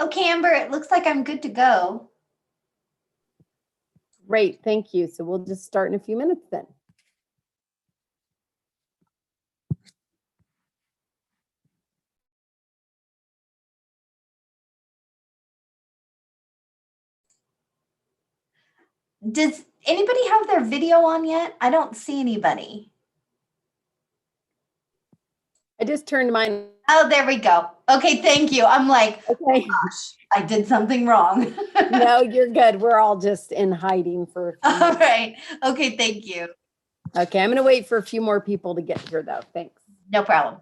Okay, Amber, it looks like I'm good to go. Great, thank you. So we'll just start in a few minutes then. Does anybody have their video on yet? I don't see anybody. I just turned mine. Oh, there we go. Okay, thank you. I'm like, Okay. oh gosh, I did something wrong. No, you're good. We're all just in hiding for a few All minutes. right. Okay, thank you. Okay, I'm going to wait for a few more people to get here though. Thanks. No problem.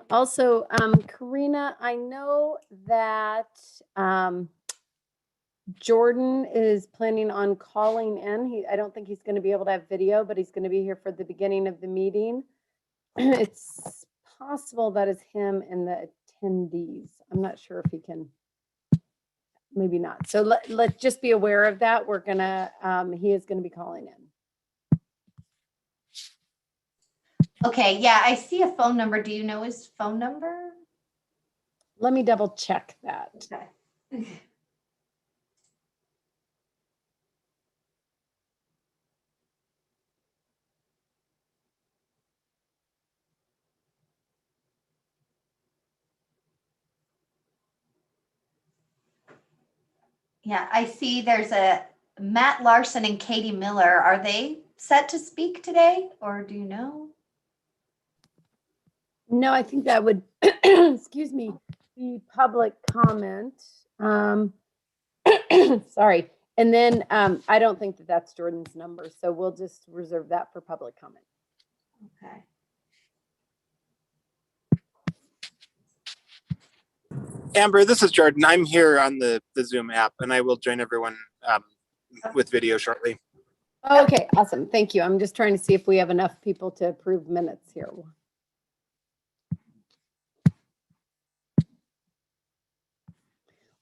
Also, Karina, I know that Jordan is planning on calling in. I don't think he's going to be able to have video, but he's going to be here for the beginning of the meeting. It's possible that is him and the attendees. I'm not sure if he can, maybe not. So let's just be aware of that. We're gonna, he is going to be calling in. Okay, yeah, I see a phone number. Do you know his phone number? Let me double check that. Okay. Yeah, I see there's a Matt Larson and Katie Miller. Are they set to speak today, or do you know? No, I think that would, excuse me, be public comment. Sorry. And then I don't think that that's Jordan's number, so we'll just reserve that for public comment. Okay. Amber, this is Jordan. I'm here on the Zoom app, and I will join everyone with video shortly. Okay, awesome. Thank you. I'm just trying to see if we have enough people to approve minutes here.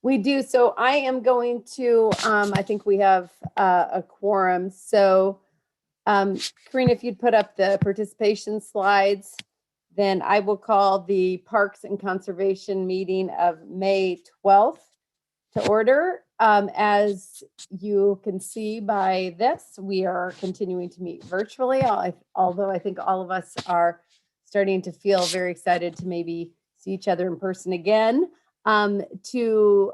We do. So I am going to, I think we have a quorum. So Karina, if you'd put up the participation slides, then I will call the Parks and Conservation meeting of May 12th to order. As you can see by this, we are continuing to meet virtually, although I think all of us are starting to feel very excited to maybe see each other in person again. To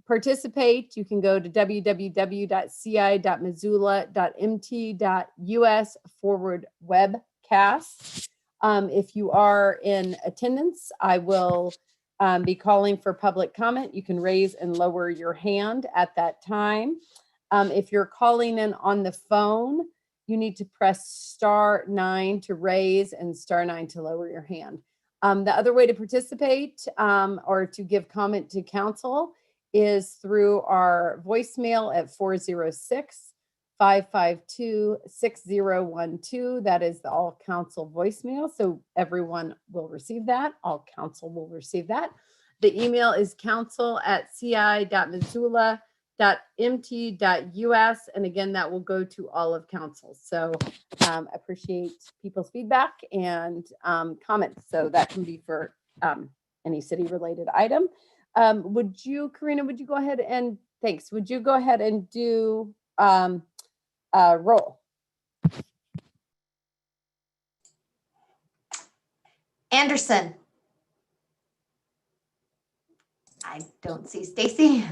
participate, you can go to www.ci.missoula.mt.us/webcast. If you are in attendance, I will be calling for public comment. You can raise and lower your hand at that time. If you're calling in on the phone, you need to press *9 to raise and *9 to lower your hand. The other way to participate or to give comment to council is through our voicemail at 406-552-6012. That is the all council voicemail. So everyone will receive that. All council will receive that. The email is council@ci.missoula.mt.us. And again, that will go to all of council. So appreciate people's feedback and comments. So that can be for any city related item. Would you, Karina, would you go ahead and, thanks. Would you go ahead and do roll? Anderson. I don't see Stacy.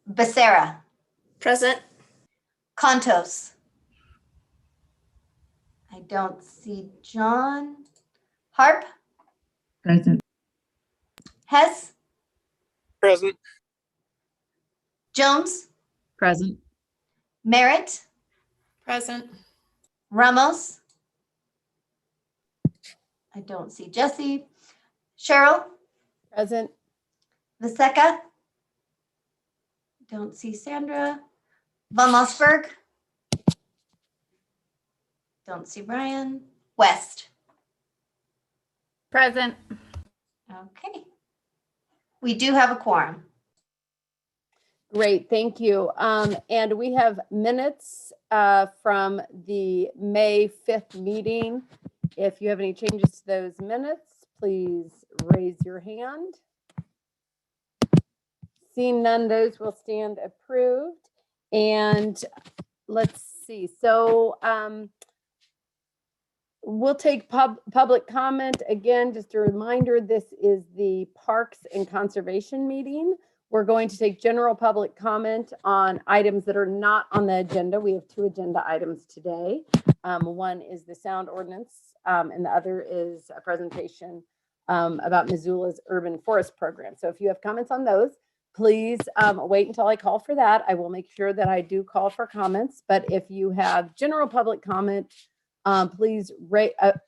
Becerra. Present. Contos. I don't see John. Harp. Present. Hess. Present. Jones. Present. Merritt. Present. Ramos. I don't see Jesse. Cheryl, Present. Viseca. Don't see Sandra. Von Mossberg. Don't see Brian. West. Present. Okay. We do have a quorum. Great, thank you. And we have minutes from the May 5th meeting. If you have any changes to those minutes, please raise your hand. Seeing none, those will stand approved. And let's see, so we'll take public comment. Again, just a reminder, this is the Parks and Conservation meeting. We're going to take general public comment on items that are not on the agenda. We have 2 agenda items today. One is the sound ordinance, and the other is a presentation about Missoula's urban forest program. So if you have comments on those, please wait until I call for that. I will make sure that I do call for comments, but if you have general public comment, please,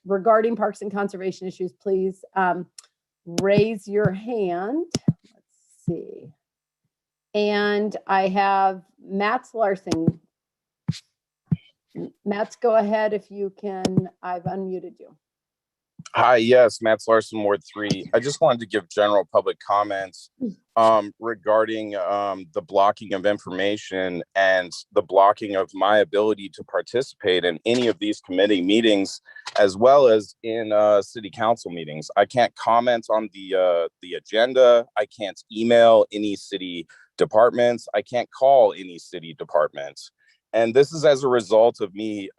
regarding parks and conservation issues, please raise your hand. Let's see. And I have Matt Larson. Matt, go ahead if you can. I've unmuted you. Hi, yes, Matt Larson, Ward 3. I just wanted to give general public comments regarding the blocking of information and the blocking of my ability to participate in any of these committee meetings, as well as in city council meetings. I can't comment on the agenda. I can't email any city departments. I can't call any city departments. And this is as a result of me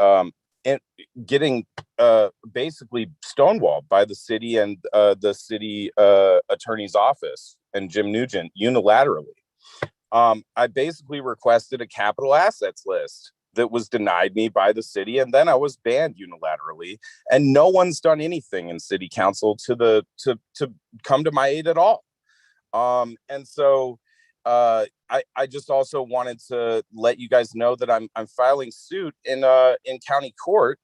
getting basically stonewalled by the city and the city attorney's office and Jim Nugent unilaterally. I basically requested a capital assets list that was denied me by the city, and then I was banned unilaterally, and no one's done anything in city council to come to my aid at all. And so I just also wanted to let you guys know that I'm filing suit in county court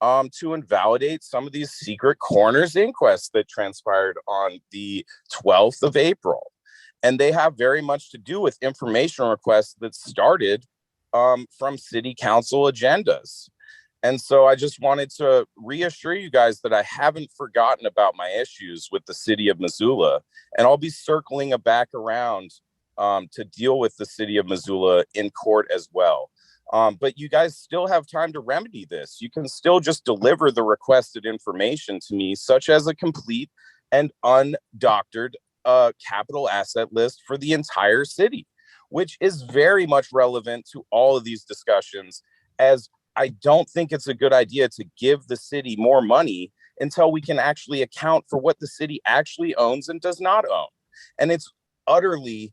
to invalidate some of these secret coroner's inquests that transpired on the 12th of April. And they have very much to do with information requests that started from city council agendas. And so I just wanted to reassure you guys that I haven't forgotten about my issues with the city of Missoula, and I'll be circling back around to deal with the city of Missoula in court as well. But you guys still have time to remedy this. You can still just deliver the requested information to me, such as a complete and undoctored capital asset list for the entire city, which is very much relevant to all of these discussions, as I don't think it's a good idea to give the city more money until we can actually account for what the city actually owns and does not own. And it's utterly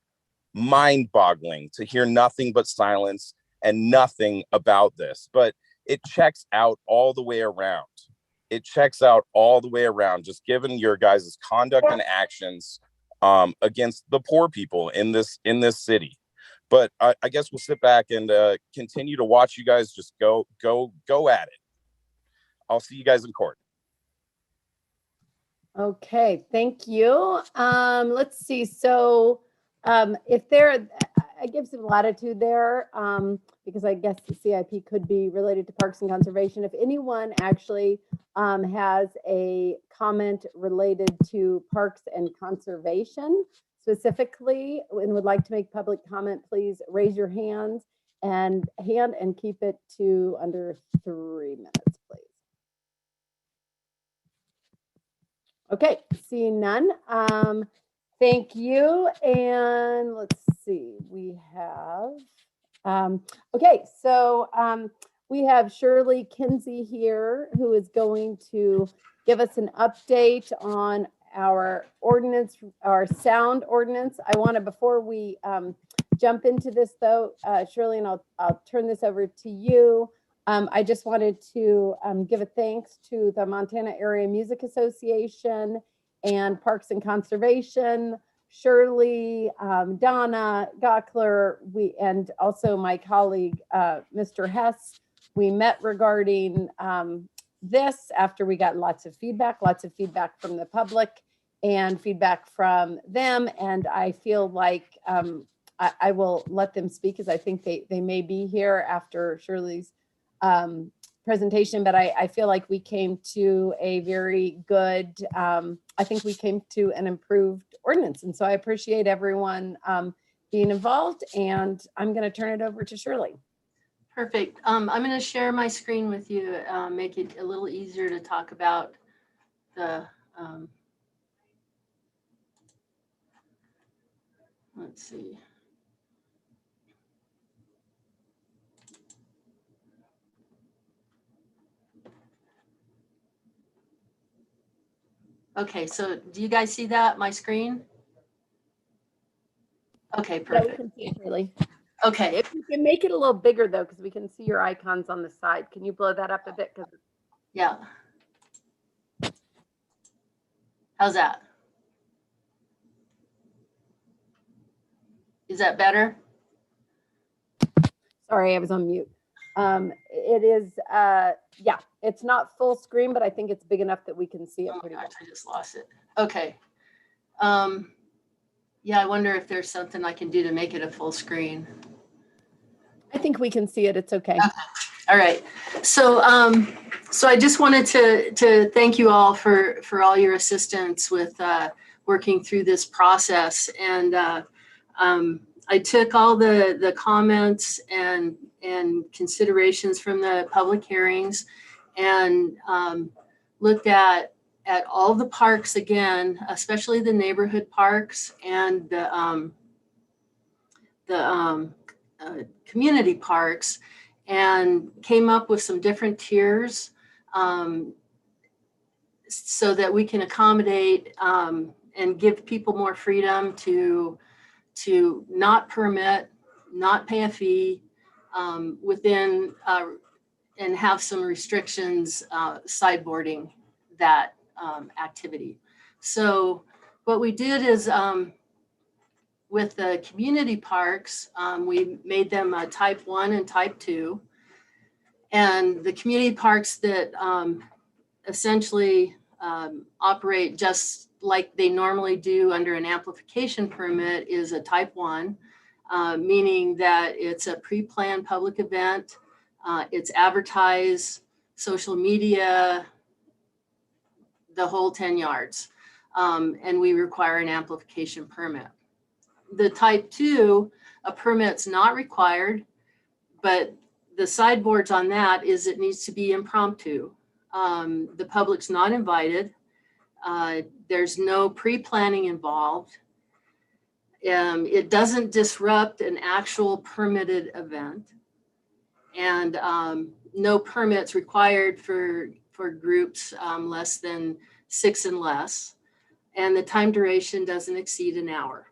mind-boggling to hear nothing but silence and nothing about this, but it checks out all the way around. It checks out all the way around, just given your guys' conduct and actions against the poor people in this city. But I guess we'll sit back and continue to watch you guys just go at it. I'll see you guys in court. Okay, thank you. Let's see. So if there, I give some latitude there because I guess the CIP could be related to Parks and Conservation. If anyone actually has a comment related to Parks and Conservation specifically and would like to make public comment, please raise your hand and keep it to under 3 minutes, please. Okay, seeing none. Thank you. And let's see, we have, okay, so we have Shirley Kinsey here who is going to give us an update on our ordinance, our sound ordinance. I want to, before we jump into this though, Shirley, and I'll turn this over to you. I just wanted to give a thanks to the Montana Area Music Association and Parks and Conservation, Shirley, Donna Gockler, and also my colleague, Mr. Hess. We met regarding this after we got lots of feedback from the public and feedback from them. And I feel like I will let them speak because I think they may be here after Shirley's presentation, but I feel like we came to a very good, I think we came to an improved ordinance. And so I appreciate everyone being involved, and I'm going to turn it over to Shirley. Perfect. I'm going to share my screen with you, make it a little easier to talk about the, let's see. Okay, so do you guys see that, my screen? Okay, Yeah, we perfect. can see it, Shirley. Okay, If you can make it a little bigger though, because we can see your icons on the side. Can you blow that up a bit? Because yeah. How's that? Is that better? sorry, I was on mute. It is, yeah, it's not full screen, but I think it's big enough that we can see it Oh my pretty gosh, well. I just lost it. Okay. Yeah, I wonder if there's something I can do to make it a full screen. I think we can see it. It's okay. All right. So, so I just wanted to thank you all for all your assistance with working through this process. And I took all the comments and considerations from the public hearings and looked at all the parks again, especially the neighborhood parks and the community parks, and came up with some different tiers so that we can accommodate and give people more freedom to not permit, not pay a fee within and have some restrictions sideboarding that activity. So what we did is with the community parks, we made them type 1 and type 2. And the community parks that essentially operate just like they normally do under an amplification permit is a type 1, meaning that it's a pre-planned public event, it's advertised, social media, the whole 10 yards, and we require an amplification permit. The type 2, a permit's not required, but the sideboards on that is it needs to be impromptu. The public's not invited. There's no pre-planning involved. It doesn't disrupt an actual permitted event. And no permits required for groups less than 6 and less. And the time duration doesn't exceed an hour.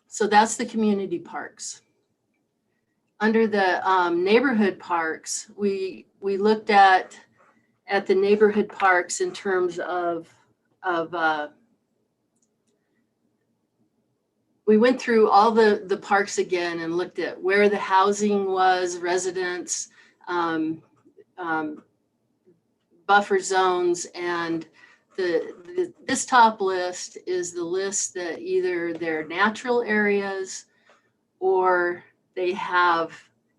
So that's the community parks. Under the neighborhood parks, we looked at the neighborhood parks in terms of we went through all the parks again and looked at where the housing was, residents, buffer zones, and this top list is the list that either they're natural areas or they have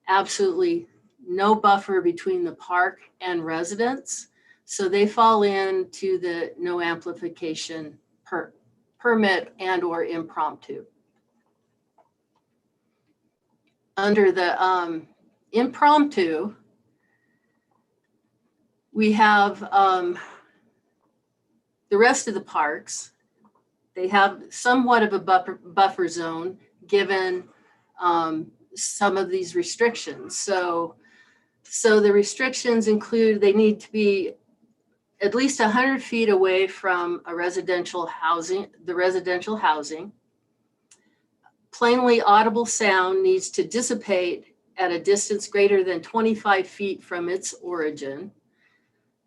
absolutely no buffer between the park and residents. So they fall into the no amplification permit and or impromptu. Under the impromptu, we have the rest of the parks. They have somewhat of a buffer zone given some of these restrictions. So the restrictions include they need to be at least 100 feet away from the residential housing. Plainly audible sound needs to dissipate at a distance greater than 25 feet from its origin.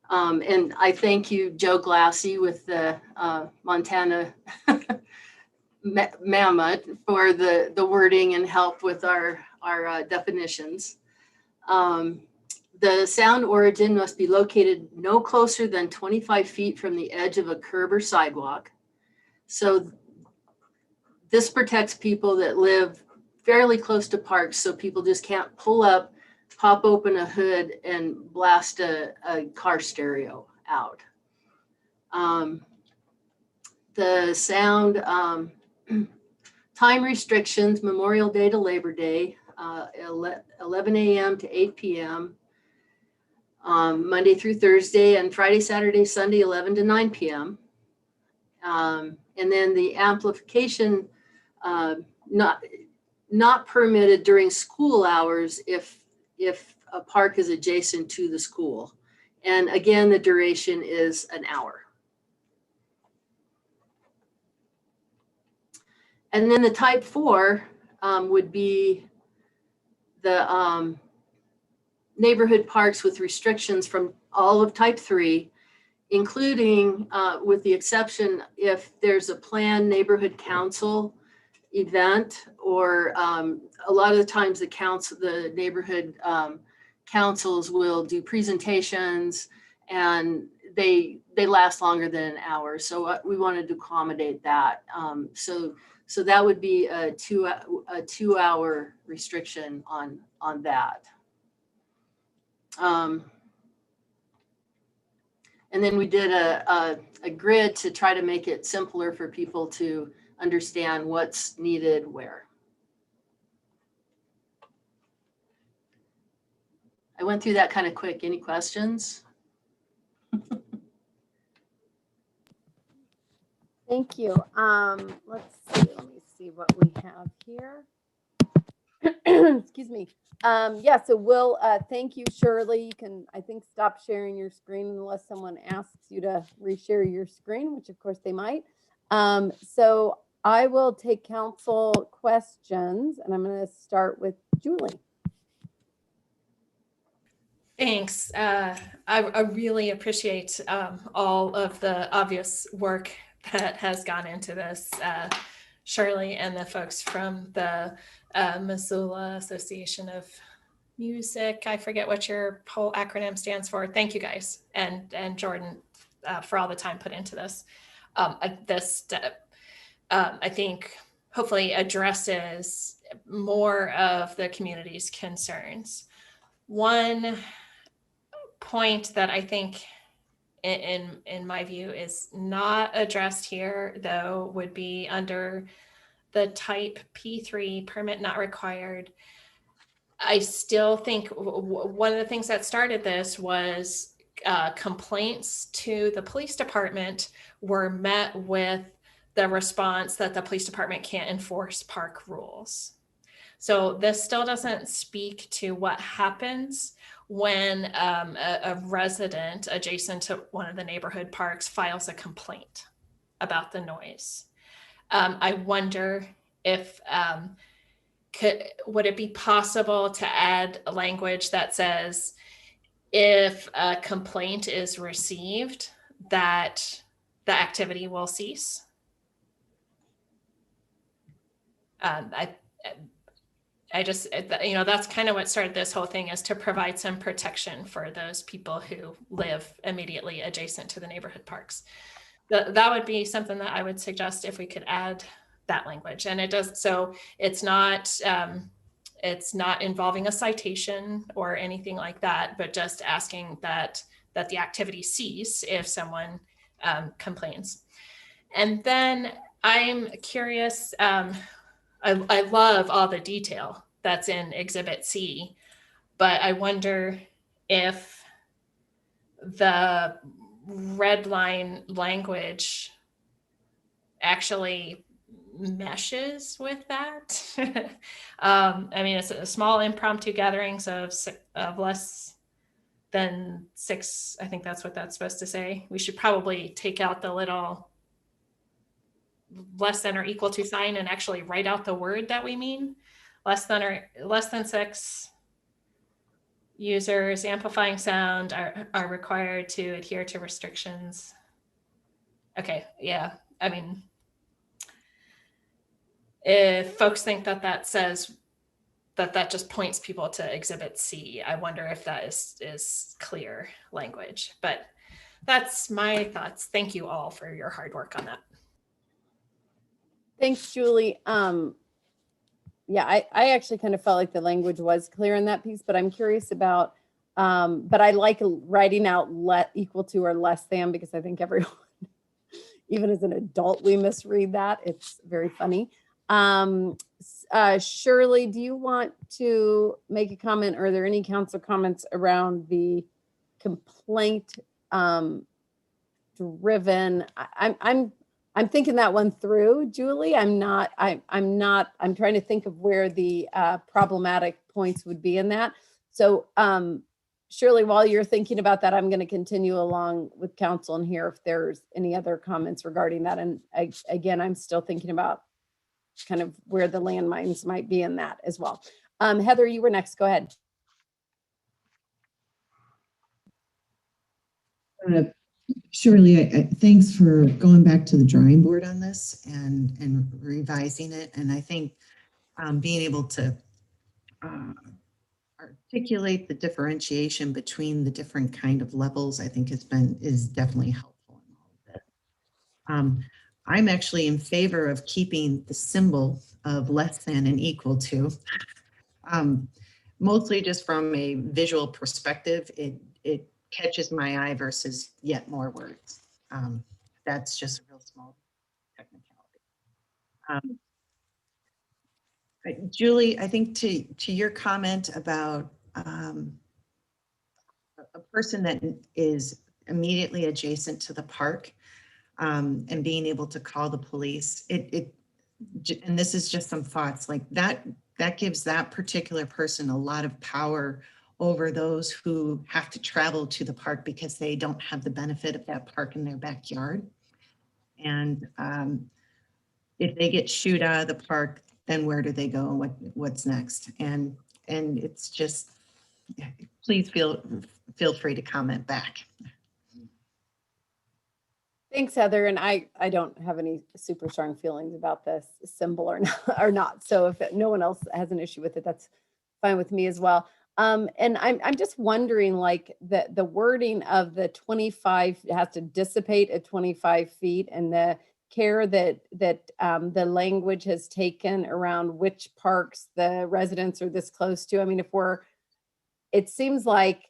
And I thank you, Joe Glassy with the Montana Mammoth for the wording and help with our definitions. The sound origin must be located no closer than 25 feet from the edge of a curb or sidewalk. So this protects people that live fairly close to parks, so people just can't pull up, pop open a hood, and blast a car stereo out. The sound time restrictions, Memorial Day to Labor Day, 11 a.m. to 8 p.m. Monday through Thursday, and Friday, Saturday, Sunday, 11 to 9 p.m. And then the amplification, not permitted during school hours if a park is adjacent to the school. And again, the duration is an hour. And then the type 4 would be the neighborhood parks with restrictions from all of type 3, including with the exception if there's a planned neighborhood council event, or a lot of the times the neighborhood councils will do presentations, and they last longer than an hour. So we wanted to accommodate that. So that would be a 2 hour restriction on that. And then we did a grid to try to make it simpler for people to understand what's needed where. I went through that kind of quick. Any questions? Thank you. Let's see. Let me see what we have here. Excuse me. Yeah, so we'll thank you, Shirley. You can, I think, stop sharing your screen unless someone asks you to reshare your screen, which of course they might. So I will take council questions, and I'm going to start with Julie. Thanks. I really appreciate all of the obvious work that has gone into this, Shirley and the folks from the Missoula Association of Music. I forget what your whole acronym stands for. Thank you guys, and Jordan for all the time put into this. I think hopefully addresses more of the community's concerns. One point that I think in my view is not addressed here, though, would be under the type P3, permit not required. I still think one of the things that started this was complaints to the police department were met with the response that the police department can't enforce park rules. So this still doesn't speak to what happens when a resident adjacent to one of the neighborhood parks files a complaint about the noise. I wonder if, would it be possible to add a language that says if a complaint is received, that the activity will cease? I just, that's kind of what started this whole thing, is to provide some protection for those people who live immediately adjacent to the neighborhood parks. That would be something that I would suggest if we could add that language. And it does, so it's not involving a citation or anything like that, but just asking that the activity cease if someone complains. And then I'm curious, I love all the detail that's in Exhibit C, but I wonder if the red line language actually meshes with that. I mean, it's a small impromptu gatherings of less than 6. I think that's what that's supposed to say. We should probably take out the little less than or equal to sign and actually write out the word that we mean. Less than 6 users amplifying sound are required to adhere to restrictions. Okay, yeah. I mean, if folks think that says that just points people to Exhibit C. I wonder if that is clear language, but that's my thoughts. Thank you all for your hard work on that. Thanks, Julie. Yeah, I actually kind of felt like the language was clear in that piece, but I'm curious about, but I like writing out equal to or less than, because I think everyone, even as an adult, we misread that. It's very funny. Shirley, do you want to make a comment? Or are there any council comments around the complaint driven? I'm thinking that one through, Julie. I'm trying to think of where the problematic points would be in that. So Shirley, while you're thinking about that, I'm going to continue along with council and hear if there's any other comments regarding that. And again, I'm still thinking about kind of where the landmines might be in that as well. Heather, you were next. Go ahead. Shirley, thanks for going back to the drawing board on this and revising it. And I think being able to articulate the differentiation between the different kind of levels, I think is definitely helpful in all of this. I'm actually in favor of keeping the symbol of less than and equal to, mostly just from a visual perspective. It catches my eye versus yet more words. That's just a real small technicality. Julie, I think to your comment about a person that is immediately adjacent to the park and being able to call the police, and this is just some thoughts like that gives that particular person a lot of power over those who have to travel to the park because they don't have the benefit of that park in their backyard. And if they get shooed out of the park, then where do they go and what's next? And it's just, please feel free to comment back. Thanks, Heather. And I don't have any super strong feelings about this symbol or not. So if no one else has an issue with it, that's fine with me as well. And I'm just wondering, like the wording of the 25 has to dissipate at 25 feet, and the care that the language has taken around which parks the residents are this close to. I mean, it seems like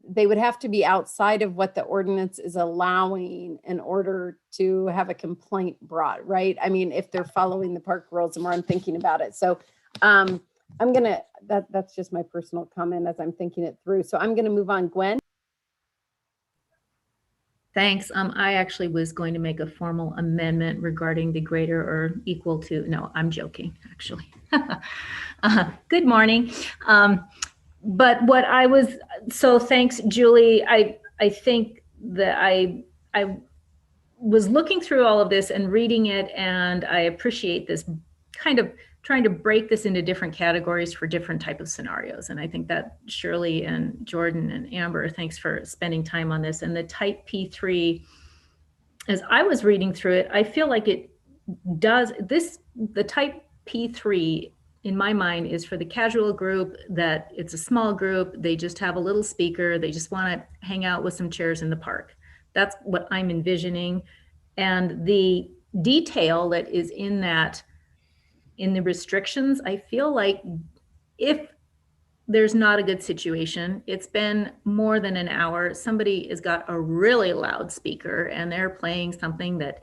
they would have to be outside of what the ordinance is allowing in order to have a complaint brought, right? I mean, if they're following the park rules and more I'm thinking about it. So that's just my personal comment as I'm thinking it through. So I'm gonna move on. Gwen? Thanks. I actually was going to make a formal amendment regarding the greater or equal to, no, I'm joking, actually. Good morning. But what I was, so thanks, Julie. I think that I was looking through all of this and reading it, and I appreciate this kind of trying to break this into different categories for different type of scenarios. And I think that Shirley and Jordan and Amber, thanks for spending time on this. And the type P3, as I was reading through it, I feel like it does this, the type P3 in my mind is for the casual group, that it's a small group. They just have a little speaker. They just want to hang out with some chairs in the park. That's what I'm envisioning. And the detail that is in that, in the restrictions, I feel like if there's not a good situation, it's been more than an hour, somebody has got a really loud speaker and they're playing something that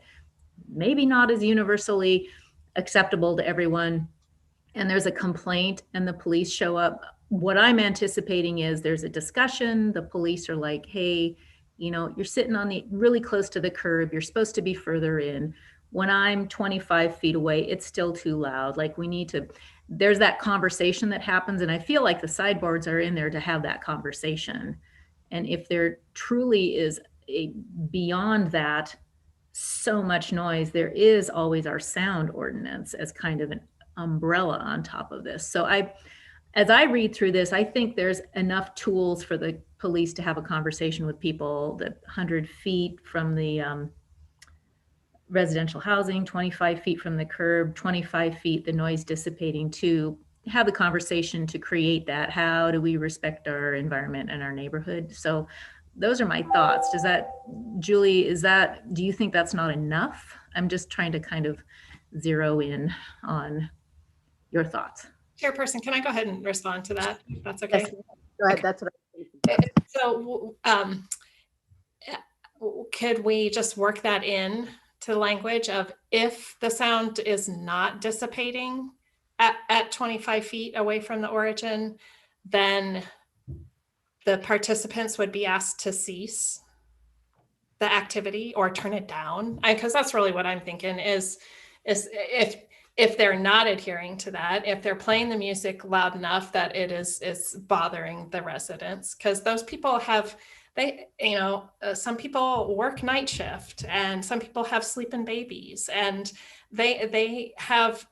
maybe not as universally acceptable to everyone, and there's a complaint and the police show up, what I'm anticipating is there's a discussion. The police are like, hey, you know, you're sitting on the really close to the curb. You're supposed to be further in. When I'm 25 feet away, it's still too loud. Like we need to, there's that conversation that happens. And I feel like the sideboards are in there to have that conversation. And if there truly is a beyond that, so much noise, there is always our sound ordinance as kind of an umbrella on top of this. So as I read through this, I think there's enough tools for the police to have a conversation with people that 100 feet from the residential housing, 25 feet from the curb, 25 feet, the noise dissipating to have the conversation to create that. How do we respect our environment and our neighborhood? So those are my thoughts. Does that, Julie, do you think that's not enough? I'm just trying to kind of zero in on your thoughts. Chairperson, can I go ahead and respond to that? If that's okay. Yes, go ahead. That's what I think. So, could we just work that in to the language of if the sound is not dissipating at 25 feet away from the origin, then the participants would be asked to cease the activity or turn it down? Because that's really what I'm thinking is if they're not adhering to that, if they're playing the music loud enough that it is bothering the residents, because those people have, some people work night shift and some people have sleeping babies, and they have,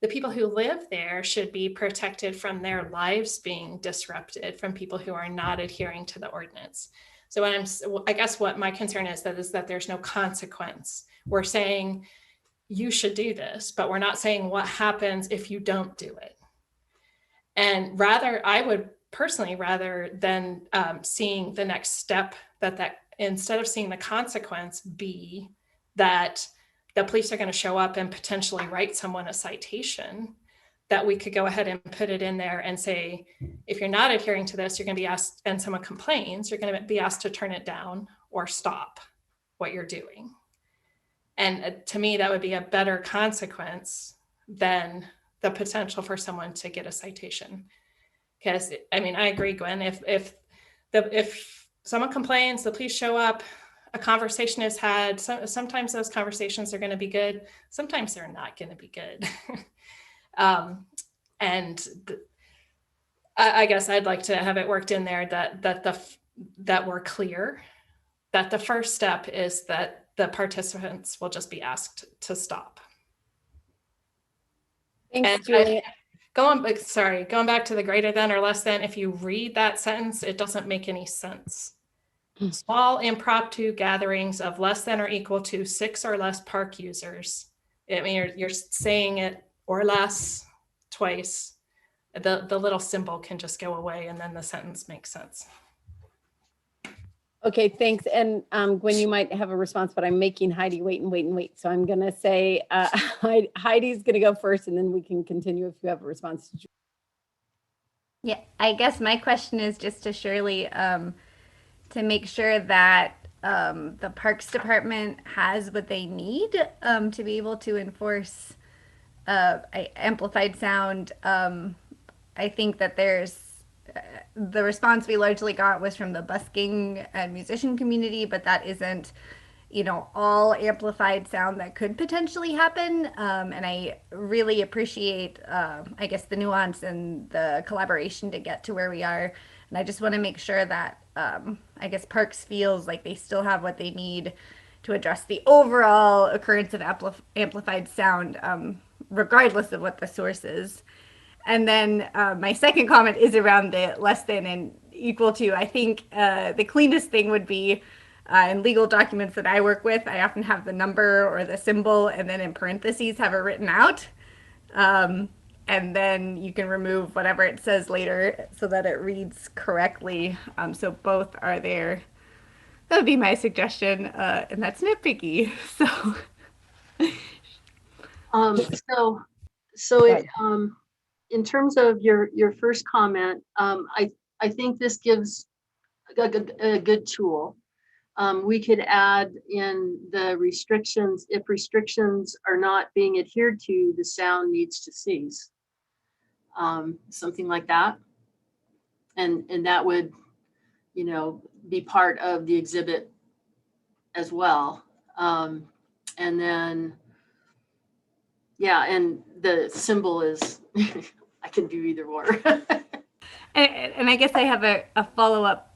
the people who live there should be protected from their lives being disrupted from people who are not adhering to the ordinance. So I guess what my concern is that there's no consequence. We're saying you should do this, but we're not saying what happens if you don't do it. And rather, I would personally rather than seeing the next step that instead of seeing the consequence be that the police are going to show up and potentially write someone a citation, that we could go ahead and put it in there and say, if you're not adhering to this, you're going to be asked, and someone complains, you're going to be asked to turn it down or stop what you're doing. And to me, that would be a better consequence than the potential for someone to get a citation. Because I mean, I agree, Gwen, if someone complains, the police show up, a conversation is had, sometimes those conversations are going to be good, sometimes they're not going to be good. I guess I'd like to have it worked in there that we're clear that the first step is that the participants will just be asked to stop. Thanks, Julie. Going back to the greater than or less than, if you read that sentence, it doesn't make any sense. Small impromptu gatherings of less than or equal to 6 or less park users. I mean, you're saying it or less twice. The little symbol can just go away and then the sentence makes sense. Okay, thanks. And Gwen, you might have a response, but I'm making Heidi wait. So I'm going to say Heidi's going to go first, and then we can continue if you have a response. Yeah, I guess my question is just to Shirley, to make sure that the Parks Department has what they need to be able to enforce amplified sound. I think that there's the response we largely got was from the busking and musician community, but that isn't, all amplified sound that could potentially happen. And I really appreciate, I guess, the nuance and the collaboration to get to where we are. And I just want to make sure that, I guess, Parks feels like they still have what they need to address the overall occurrence of amplified sound, regardless of what the source is. And then my second comment is around the less than and equal to. I think the cleanest thing would be in legal documents that I work with, I often have the number or the symbol and then in parentheses have it written out. And then you can remove whatever it says later so that it reads correctly. So both are there. That would be my suggestion. And that's nitpicky. In terms of your first comment, I think this gives a good tool. We could add in the restrictions, if restrictions are not being adhered to, the sound needs to cease. Something like that. And that would, be part of the exhibit as well. And then, yeah, and the symbol is, I can do either or. And I guess I have a follow-up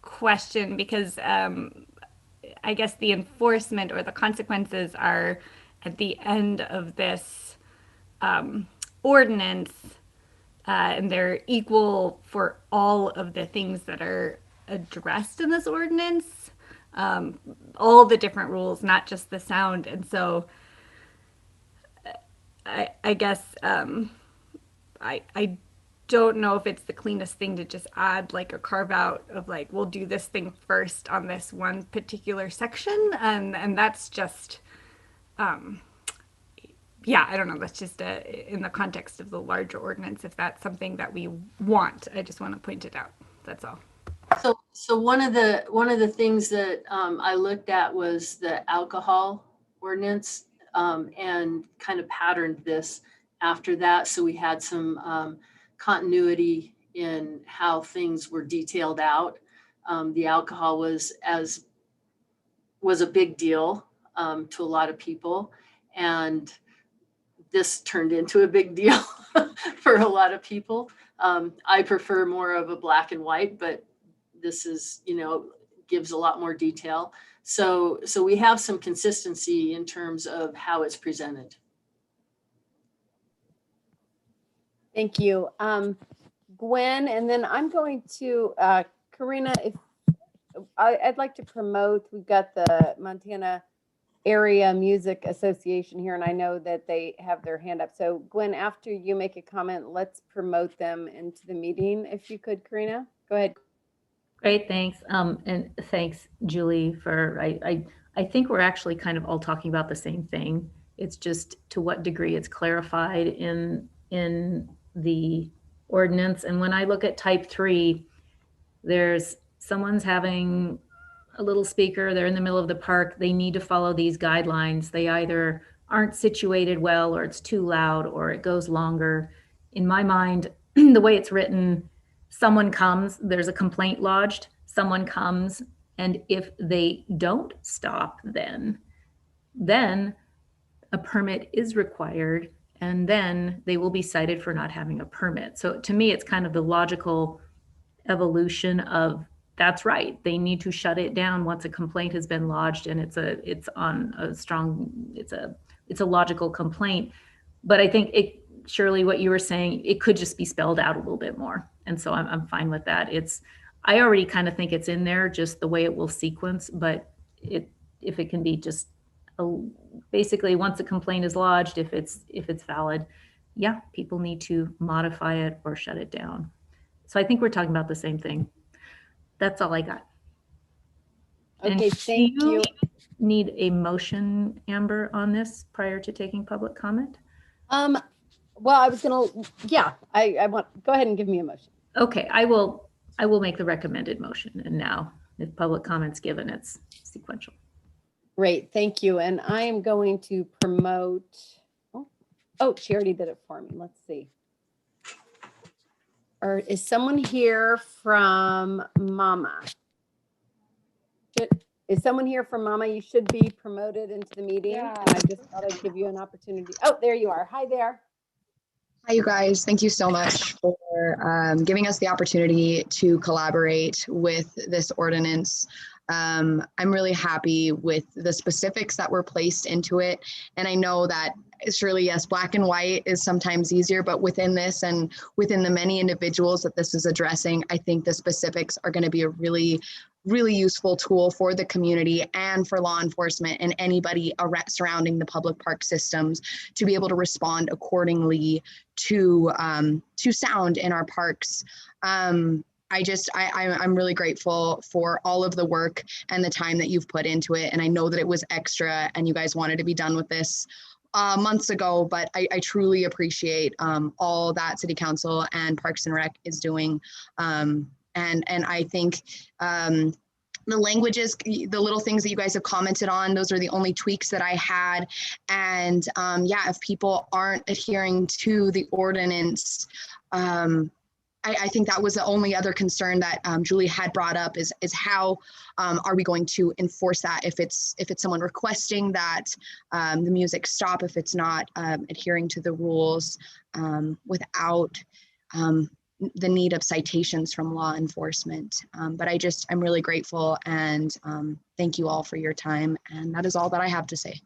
question because I guess the enforcement or the consequences are at the end of this ordinance, and they're equal for all of the things that are addressed in this ordinance, all the different rules, not just the sound. And so I guess I don't know if it's the cleanest thing to just add like a carve out of like, we'll do this thing first on this one particular section. And that's just, yeah, I don't know. That's just in the context of the larger ordinance, if that's something that we want, I just want to point it out. That's all. So one of the things that I looked at was the alcohol ordinance and kind of patterned this after that. So we had some continuity in how things were detailed out. The alcohol was a big deal to a lot of people, and this turned into a big deal for a lot of people. I prefer more of a black and white, but this is, gives a lot more detail. So we have some consistency in terms of how it's presented. Thank you. Gwen, and then I'm going to, Karina, if I'd like to promote, we've got the Montana Area Music Association here, and I know that they have their hand up. So Gwen, after you make a comment, let's promote them into the meeting. If you could, Karina, go ahead. Great, thanks. And thanks, Julie, for, I think we're actually kind of all talking about the same thing. It's just to what degree it's clarified in the ordinance. And when I look at type 3, there's someone's having a little speaker, they're in the middle of the park, they need to follow these guidelines. They either aren't situated well, or it's too loud, or it goes longer. In my mind, the way it's written, someone comes, there's a complaint lodged, someone comes, and if they don't stop, then a permit is required, and then they will be cited for not having a permit. So to me, it's kind of the logical evolution of, that's right, they need to shut it down once a complaint has been lodged, and it's a logical complaint. But I think Shirley, what you were saying, it could just be spelled out a little bit more. And so I'm fine with that. I already kind of think it's in there, just the way it will sequence, but if it can be just basically once a complaint is lodged, if it's valid, yeah, people need to modify it or shut it down. So I think we're talking about the same thing. That's all I got. Okay, thank you. Need a motion, Amber, on this prior to taking public comment? Well, I was gonna, yeah, I want, go ahead and give me a motion. Okay, I will make the recommended motion, and now if public comments given, it's sequential. Great, thank you. And I am going to promote, oh, she already did it for me. Let's see. Or is someone here from Mama? Is someone here from Mama? You should be promoted into the meeting. Yeah. And I just thought I'd give you an opportunity. Oh, there you are. Hi there. Hi, you guys. Thank you so much for giving us the opportunity to collaborate with this ordinance. I'm really happy with the specifics that were placed into it. And I know that surely, yes, black and white is sometimes easier, but within this and within the many individuals that this is addressing, I think the specifics are going to be a really useful tool for the community and for law enforcement and anybody surrounding the public park systems to be able to respond accordingly to sound in our parks. I'm really grateful for all of the work and the time that you've put into it. And I know that it was extra and you guys wanted to be done with this months ago, but I truly appreciate all that City Council and Parks and Rec is doing. And I think the languages, the little things that you guys have commented on, those are the only tweaks that I had. And yeah, if people aren't adhering to the ordinance, I think that was the only other concern that Julie had brought up is how are we going to enforce that if it's someone requesting that the music stop, if it's not adhering to the rules without the need of citations from law enforcement. But I'm really grateful and thank you all for your time. And that is all that I have to say.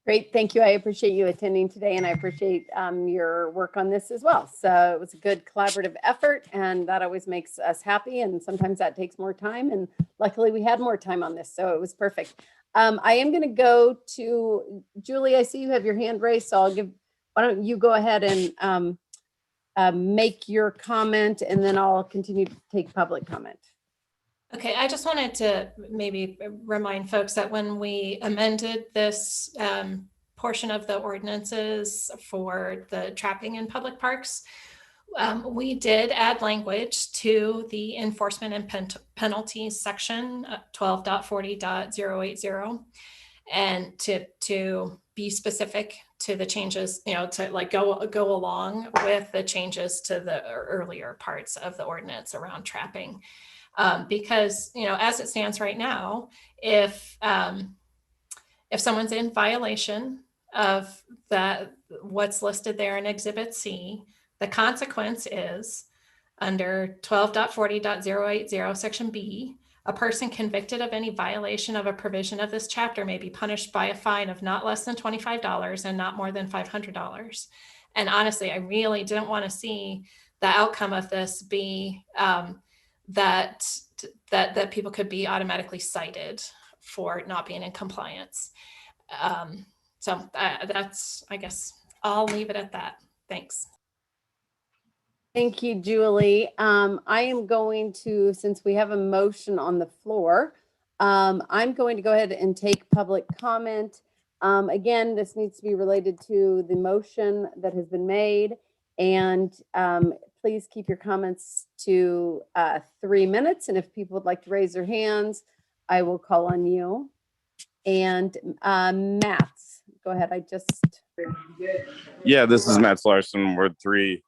Great, thank you. I appreciate you attending today and I appreciate your work on this as well. So it was a good collaborative effort and that always makes us happy. And sometimes that takes more time. And luckily we had more time on this, so it was perfect. I am gonna go to Julie. I see you have your hand raised, so I'll give why don't you go ahead and make your comment, and then I'll continue to take public comment. Okay, I just wanted to maybe remind folks that when we amended this portion of the ordinances for the trapping in public parks, we did add language to the enforcement and penalties section 12.40.080, and to be specific to the changes, to like go along with the changes to the earlier parts of the ordinance around trapping. Because, as it stands right now, if someone's in violation of what's listed there in Exhibit C, the consequence is under 12.40.080 Section B, a person convicted of any violation of a provision of this chapter may be punished by a fine of not less than $25 and not more than $500. And honestly, I really didn't want to see the outcome of this be that people could be automatically cited for not being in compliance. So that's, I guess, I'll leave it at that. Thanks. Thank you, Julie. I am going to, since we have a motion on the floor, I'm going to go ahead and take public comment. Again, this needs to be related to the motion that has been made, and please keep your comments to 3 minutes. And if people would like to raise their hands, I will call on you. And Matt, go ahead. Yeah, this is Matt Larson, Ward 3.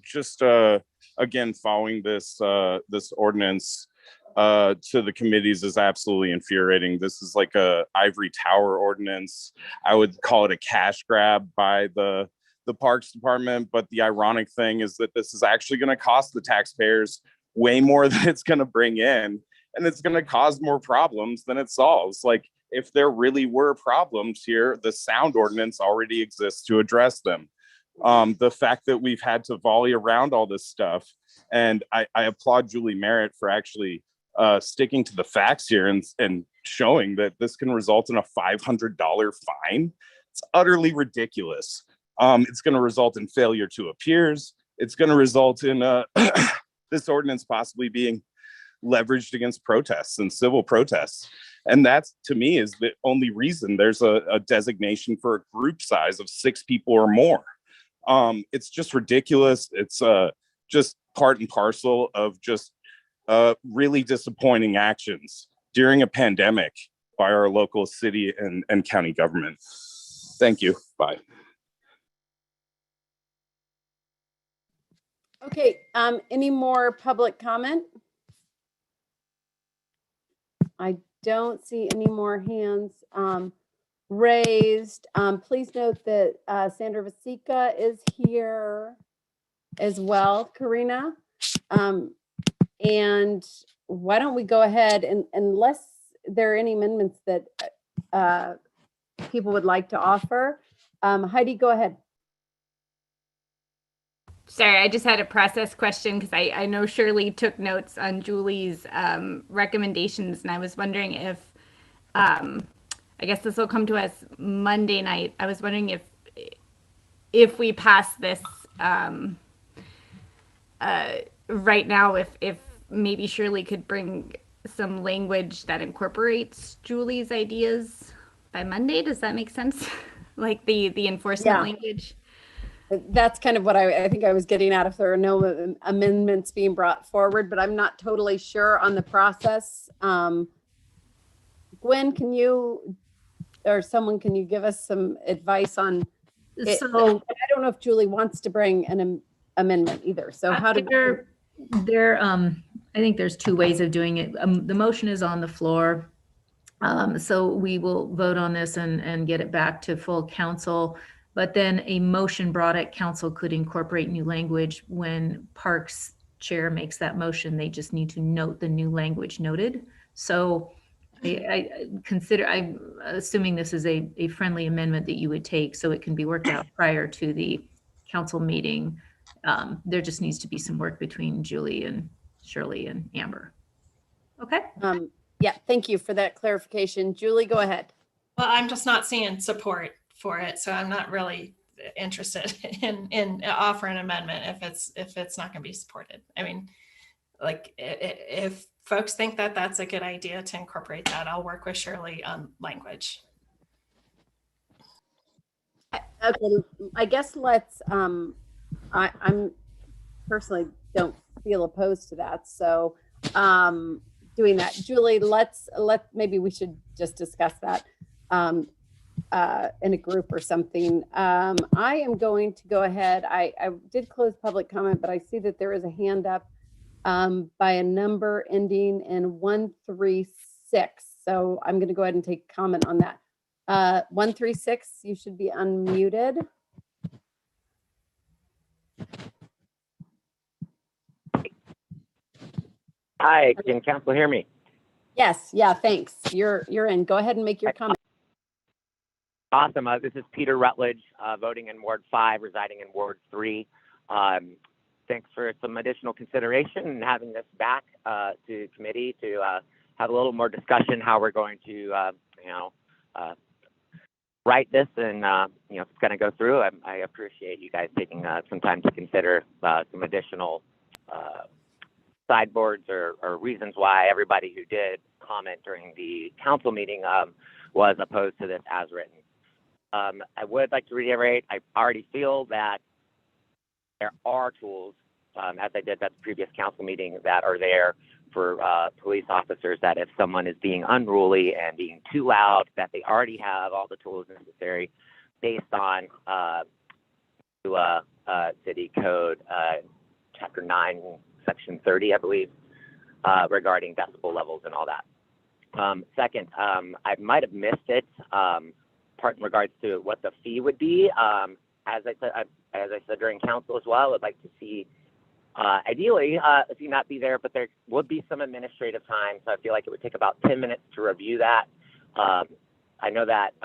Just again, following this this ordinance to the committees is absolutely infuriating. This is like a ivory tower ordinance. I would call it a cash grab by the Parks Department, but the ironic thing is that this is actually going to cost the taxpayers way more than it's going to bring in, and it's going to cause more problems than it solves. Like, if there really were problems here, the sound ordinance already exists to address them. The fact that we've had to volley around all this stuff, and I applaud Julie Merritt for actually sticking to the facts here and showing that this can result in a $500 fine. It's utterly ridiculous. It's going to result in failure to appears. It's going to result in this ordinance possibly being leveraged against protests and civil protests. And that's, to me, is the only reason there's a designation for a group size of 6 people or more. It's just ridiculous. It's just part and parcel of just really disappointing actions during a pandemic by our local city and county government. Thank you. Bye. Okay, any more public comment? I don't see any more hands raised. Please note that Sandra Vasica is here as well, Karina. And why don't we go ahead, and unless there are any amendments that people would like to offer. Heidi, go ahead. Sorry, I just had a process question because I know Shirley took notes on Julie's recommendations, and I was wondering if, I guess this will come to us Monday night. I was wondering if we pass this right now, if maybe Shirley could bring some language that incorporates Julie's ideas by Monday. Does that make sense? Like the enforcement language? That's kind of what I think I was getting at, if there are no amendments being brought forward, but I'm not totally sure on the process. Gwen, can you, or someone, can you give us some advice on it? So I don't know if Julie wants to bring an amendment either. So how do I think there's 2 ways of doing it. The motion is on the floor. So we will vote on this and get it back to full council. But then a motion brought at council could incorporate new language. When Parks chair makes that motion, they just need to note the new language noted. So I'm assuming this is a friendly amendment that you would take, so it can be worked out prior to the council meeting. There just needs to be some work between Julie and Shirley and Amber. Okay. Yeah, thank you for that clarification. Julie, go ahead. Well, I'm just not seeing support for it, so I'm not really interested in offer an amendment if it's not going to be supported. I mean, like if folks think that that's a good idea to incorporate that, I'll work with Shirley on language. Okay, I guess let's, I'm personally don't feel opposed to that. So doing that, Julie, maybe we should just discuss that in a group or something. I am going to go ahead. I did close public comment, but I see that there is a hand up by a number ending in 136. So I'm going to go ahead and take comment on that. 136, you should be unmuted. Hi, can council hear me? Yes, yeah, thanks. You're in. Go ahead and make your comment. Awesome. This is Peter Rutledge, voting in Ward 5, residing in Ward 3. Thanks for some additional consideration and having this back to committee to have a little more discussion how we're going to, write this and, kind of go through. I appreciate you guys taking some time to consider some additional sideboards or reasons why everybody who did comment during the council meeting was opposed to this as written. I would like to reiterate, I already feel that there are tools, as I did at the previous council meeting, that are there for police officers that if someone is being unruly and being too loud, that they already have all the tools necessary based on city code, chapter 9, section 30, I believe, regarding decibel levels and all that. Second, I might have missed it, part in regards to what the fee would be. As I said during council as well, I'd like to see, ideally, a fee not be there, but there would be some administrative time. So I feel like it would take about 10 minutes to review that. I know that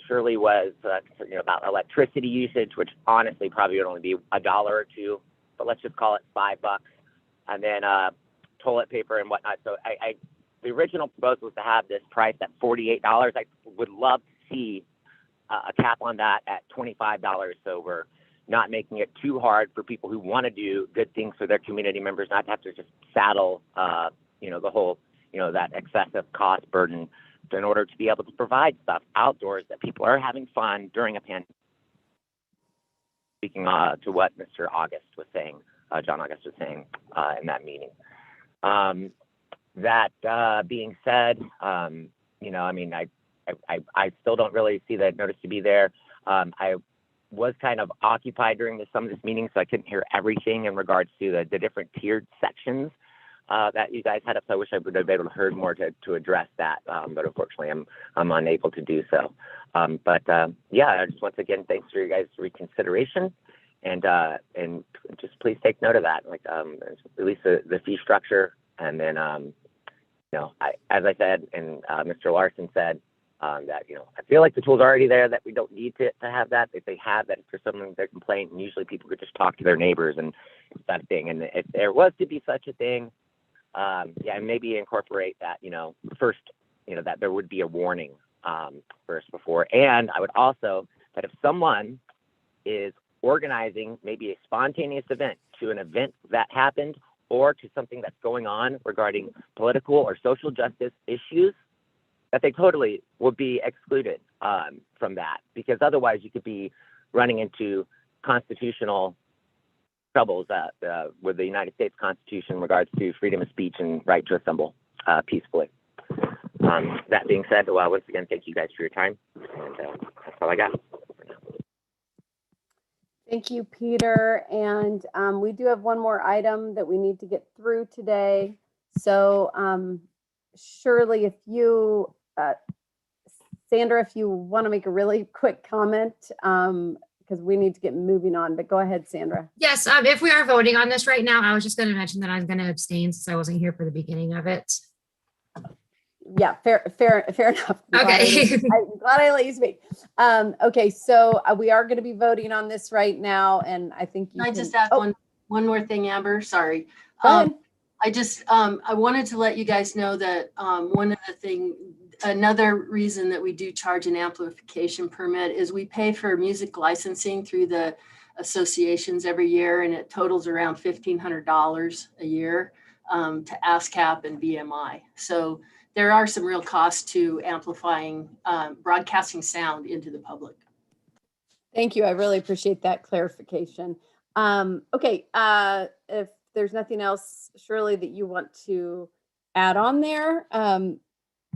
Shirley was about electricity usage, which honestly probably would only be $1 or $2, but let's just call it $5. And then toilet paper and whatnot. So the original proposal was to have this price at $48. I would love to see a cap on that at $25, so we're not making it too hard for people who want to do good things for their community members, not to have to just saddle, the whole, that excessive cost burden in order to be able to provide stuff outdoors that people are having fun during a pandemic. Speaking to what Mr. August was saying, John August was saying in that meeting. That being said, I still don't really see the notice to be there. I was kind of occupied during some of this meeting, so I couldn't hear everything in regards to the different tiered sections that you guys had up. So I wish I would have been able to heard more to address that, but unfortunately I'm unable to do so. I just once again, thanks for your guys' reconsideration, and just please take note of that, at least the fee structure, and then as I said, and Mr. Larson said, that I feel like the tool's already there, that we don't need to have that. If they have that, for someone their complaint, and usually people could just talk to their neighbors and that thing. And if there was to be such a thing, maybe incorporate that, first, that there would be a warning first before. And I would also, that if someone is organizing maybe a spontaneous event to an event that happened or to something that's going on regarding political or social justice issues, that they totally would be excluded from that, because otherwise you could be running into constitutional troubles with the United States Constitution in regards to freedom of speech and right to assemble peacefully. That being said, once again, thank you guys for your time, and that's all I got. Thank you, Peter. And we do have one more item that we need to get through today. So Shirley, if you, Sandra, if you want to make a really quick comment, because we need to get moving on, but go ahead, Sandra. Yes, if we are voting on this right now, I was just going to mention that I'm going to abstain since I wasn't here for the beginning of it. Yeah, fair enough. Okay. I'm glad I let you speak. Okay, so we are going to be voting on this right now, and I think you Can I can, just add one more thing, Amber? Sorry. Go ahead. I wanted to let you guys know that one of the things, another reason that we do charge an amplification permit is we pay for music licensing through the associations every year, and it totals around $1,500 a year to ASCAP and BMI. So there are some real costs to amplifying, broadcasting sound into the public. Thank you. I really appreciate that clarification. Okay, if there's nothing else, Shirley, that you want to add on there,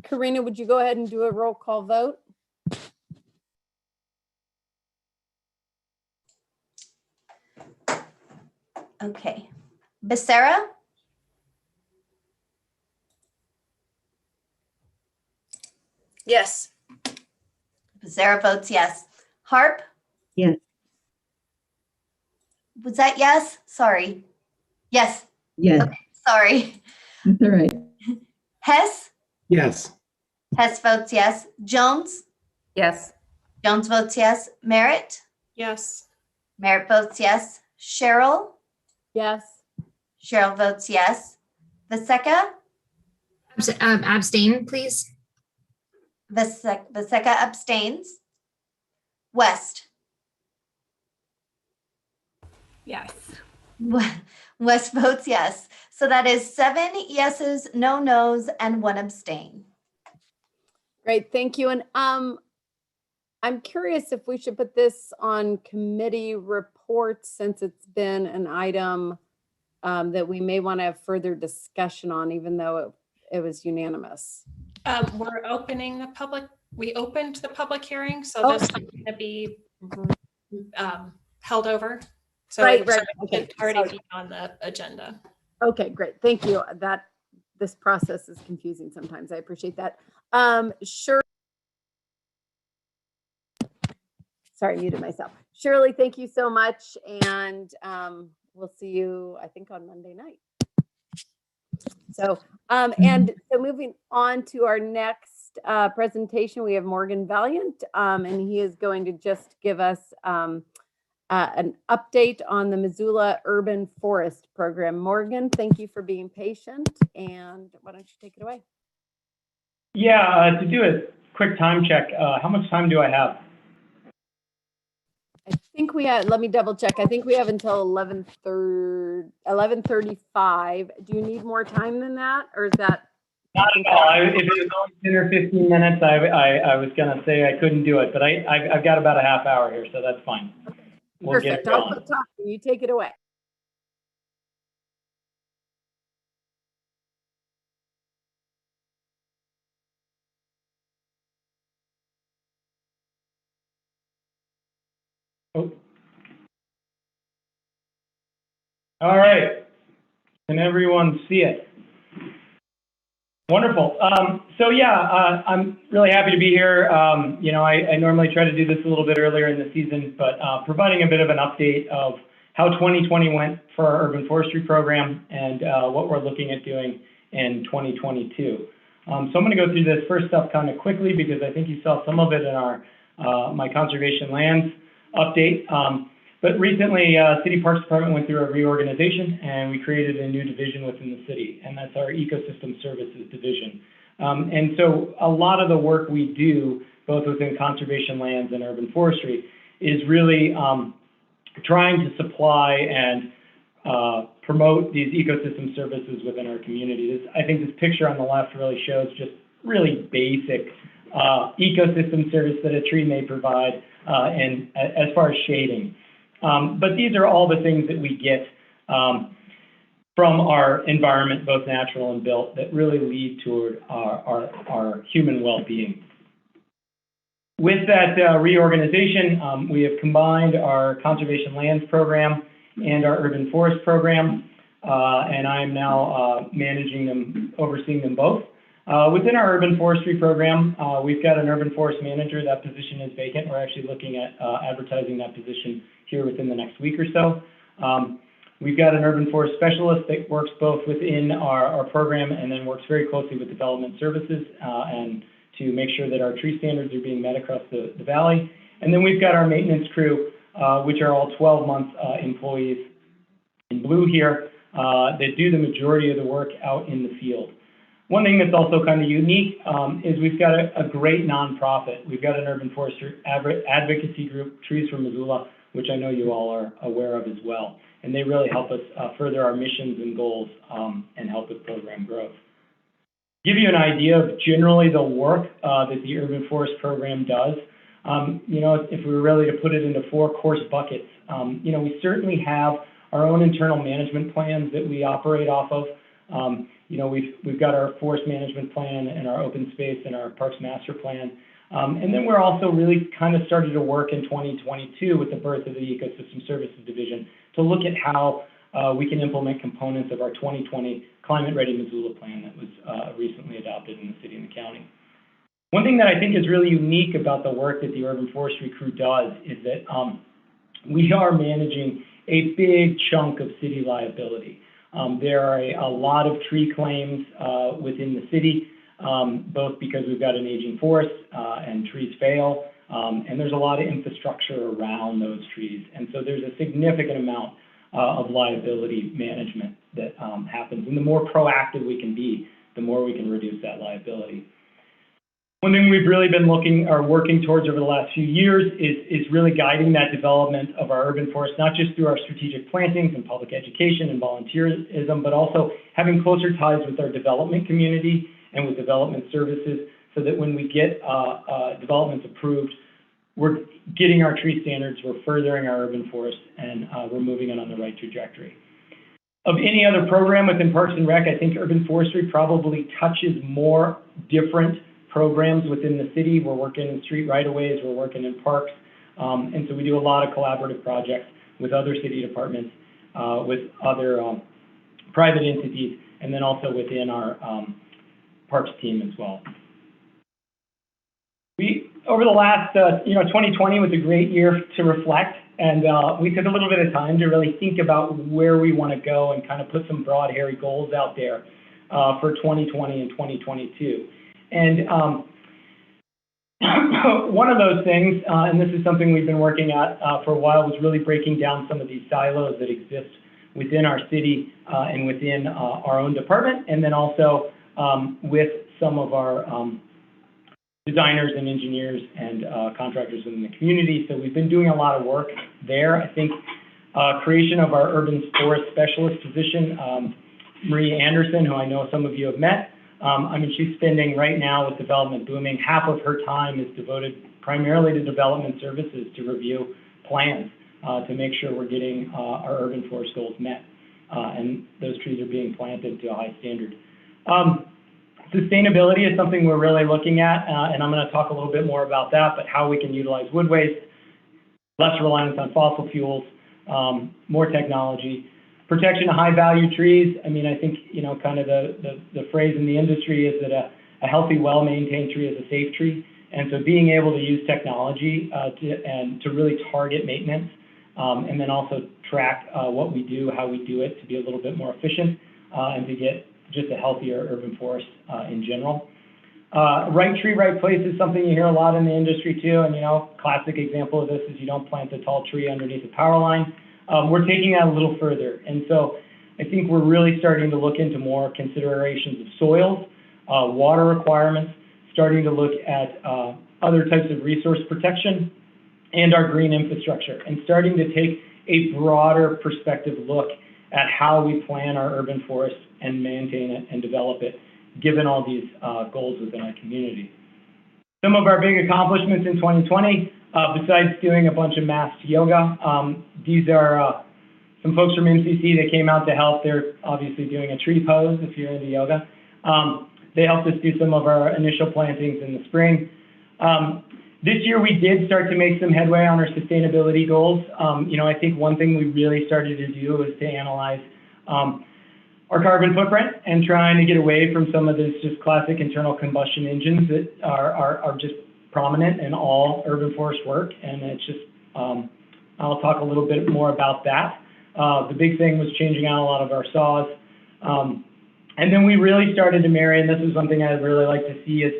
Karina, would you go ahead and do a roll call vote? Okay. Becerra? Yes. Becerra votes yes. Harp? Yes. Was that yes? Sorry. Yes. Yes, Okay, sorry. that's all right. Hess? Yes. Hess votes yes. Jones? Yes. Jones votes yes. Merritt? Yes. Merritt votes yes. Cheryl? Yes. Cheryl votes yes. Vaseka? Abstain, please. Vaseka abstains. West? Yes. West votes yes. So that is 7 yeses, no nos, and 1 abstain. Great, thank you. And I'm curious if we should put this on committee reports, since it's been an item that we may want to have further discussion on, even though it was unanimous. We're opening the public, we opened the public hearing, so Oh. this is going to be held over. So Right, it right, okay, should already sorry. be on the agenda. Okay, great, thank you. This process is confusing sometimes. I appreciate that. Sure. Sorry, muted myself. Shirley, thank you so much. And we'll see you, I think, on Monday night. So, and so moving on to our next presentation, we have Morgan Valiant, and he is going to just give us an update on the Missoula Urban Forest Program. Morgan, thank you for being patient, and why don't you take it away? Yeah, to do a quick time check, how much time do I have? I think we have, let me double check. I think we have until 11:35. Do you need more time than that, or is that? Not at all. If it was only 10 or 15 minutes, I was going to say I couldn't do it, but I've got about a half hour here, so that's fine. We'll get it Perfect. I'll going. quit talking. You take it away. Oh. All right. Can everyone see it? Wonderful. So yeah, I'm really happy to be here. You know, I normally try to do this a little bit earlier in the season, but providing a bit of an update of how 2020 went for our urban forestry program and what we're looking at doing in 2022. So I'm going to go through this first stuff kind of quickly because I think you saw some of it in our my conservation lands update. But recently, City Parks Department went through a reorganization, and we created a new division within the city, and that's our Ecosystem Services Division. And so a lot of the work we do, both within conservation lands and urban forestry, is really trying to supply and promote these ecosystem services within our community. I think this picture on the left really shows just really basic ecosystem service that a tree may provide, and as far as shading. But these are all the things that we get from our environment, both natural and built, that really lead toward our human well-being. With that reorganization, we have combined our conservation lands program and our urban forest program, and I am now managing them, overseeing them both. Within our urban forestry program, we've got an urban forest manager. That position is vacant. We're actually looking at advertising that position here within the next week or so. We've got an urban forest specialist that works both within our program and then works very closely with development services and to make sure that our tree standards are being met across the valley. And then we've got our maintenance crew, which are all 12-month employees in blue here, that do the majority of the work out in the field. One thing that's also kind of unique is we've got a great nonprofit. We've got an urban forestry advocacy group, Trees for Missoula, which I know you all are aware of as well. And they really help us further our missions and goals and help with program growth. Give you an idea of generally the work that the urban forest program does. If we were really to put it into 4 course buckets, we certainly have our own internal management plans that we operate off of. We've got our forest management plan and our open space and our parks master plan. And then we're also really kind of started to work in 2022 with the birth of the Ecosystem Services Division to look at how we can implement components of our 2020 Climate Ready Missoula plan that was recently adopted in the city and the county. One thing that I think is really unique about the work that the urban forestry crew does is that we are managing a big chunk of city liability. There are a lot of tree claims within the city, both because we've got an aging forest and trees fail, and there's a lot of infrastructure around those trees. And so there's a significant amount of liability management that happens. And the more proactive we can be, the more we can reduce that liability. One thing we've really been working towards over the last few years is really guiding that development of our urban forest, not just through our strategic plantings and public education and volunteerism, but also having closer ties with our development community and with development services so that when we get developments approved, we're getting our tree standards, we're furthering our urban forest, and we're moving it on the right trajectory. Of any other program within Parks and Rec, I think urban forestry probably touches more different programs within the city. We're working in street right-of-ways, we're working in parks, and so we do a lot of collaborative projects with other city departments, with other private entities, and then also within our parks team as well. Over the last, 2020 was a great year to reflect, and we took a little bit of time to really think about where we want to go and kind of put some broad, hairy goals out there for 2020 and 2022. And one of those things, and this is something we've been working at for a while, was really breaking down some of these silos that exist within our city and within our own department, and then also with some of our designers and engineers and contractors in the community. So we've been doing a lot of work there. I think creation of our urban forest specialist position, Marie Anderson, who I know some of you have met, she's spending right now with development booming, half of her time is devoted primarily to development services to review plans to make sure we're getting our urban forest goals met and those trees are being planted to a high standard. Sustainability is something we're really looking at, and I'm going to talk a little bit more about that, but how we can utilize wood waste, less reliance on fossil fuels, more technology. Protection of high-value trees. I think, kind of the phrase in the industry is that a healthy, well-maintained tree is a safe tree. And so being able to use technology to really target maintenance and then also track what we do, how we do it to be a little bit more efficient and to get just a healthier urban forest in general. Right tree, right place is something you hear a lot in the industry too. And, classic example of this is you don't plant a tall tree underneath a power line. We're taking that a little further. And so I think we're really starting to look into more considerations of soils, water requirements, starting to look at other types of resource protection and our green infrastructure, and starting to take a broader perspective look at how we plan our urban forest and maintain it and develop it, given all these goals within our community. Some of our big accomplishments in 2020, besides doing a bunch of masked yoga, these are some folks from MCC that came out to help. They're obviously doing a tree pose if you're into yoga. They helped us do some of our initial plantings in the spring. This year we did start to make some headway on our sustainability goals. I think one thing we really started to do was to analyze our carbon footprint and trying to get away from some of this just classic internal combustion engines that are just prominent in all urban forest work. And it's just, I'll talk a little bit more about that. The big thing was changing out a lot of our saws. And then we really started to marry, and this is something I'd really like to see, is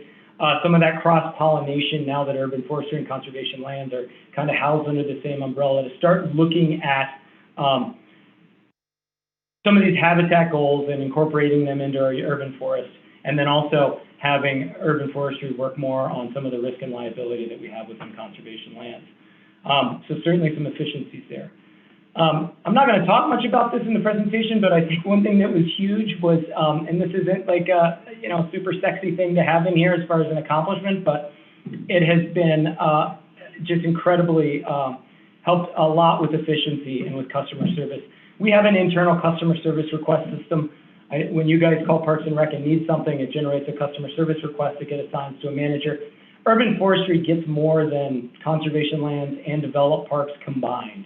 some of that cross-pollination now that urban forestry and conservation lands are kind of housed under the same umbrella, to start looking at some of these habitat goals and incorporating them into our urban forest and then also having urban forestry work more on some of the risk and liability that we have within conservation lands. So certainly some efficiencies there. I'm not going to talk much about this in the presentation, but I think one thing that was huge was, and this isn't like a super sexy thing to have in here as far as an accomplishment, but it has been just incredibly helped a lot with efficiency and with customer service. We have an internal customer service request system. When you guys call Parks and Rec and need something, it generates a customer service request that gets assigned to a manager. Urban forestry gets more than conservation lands and developed parks combined.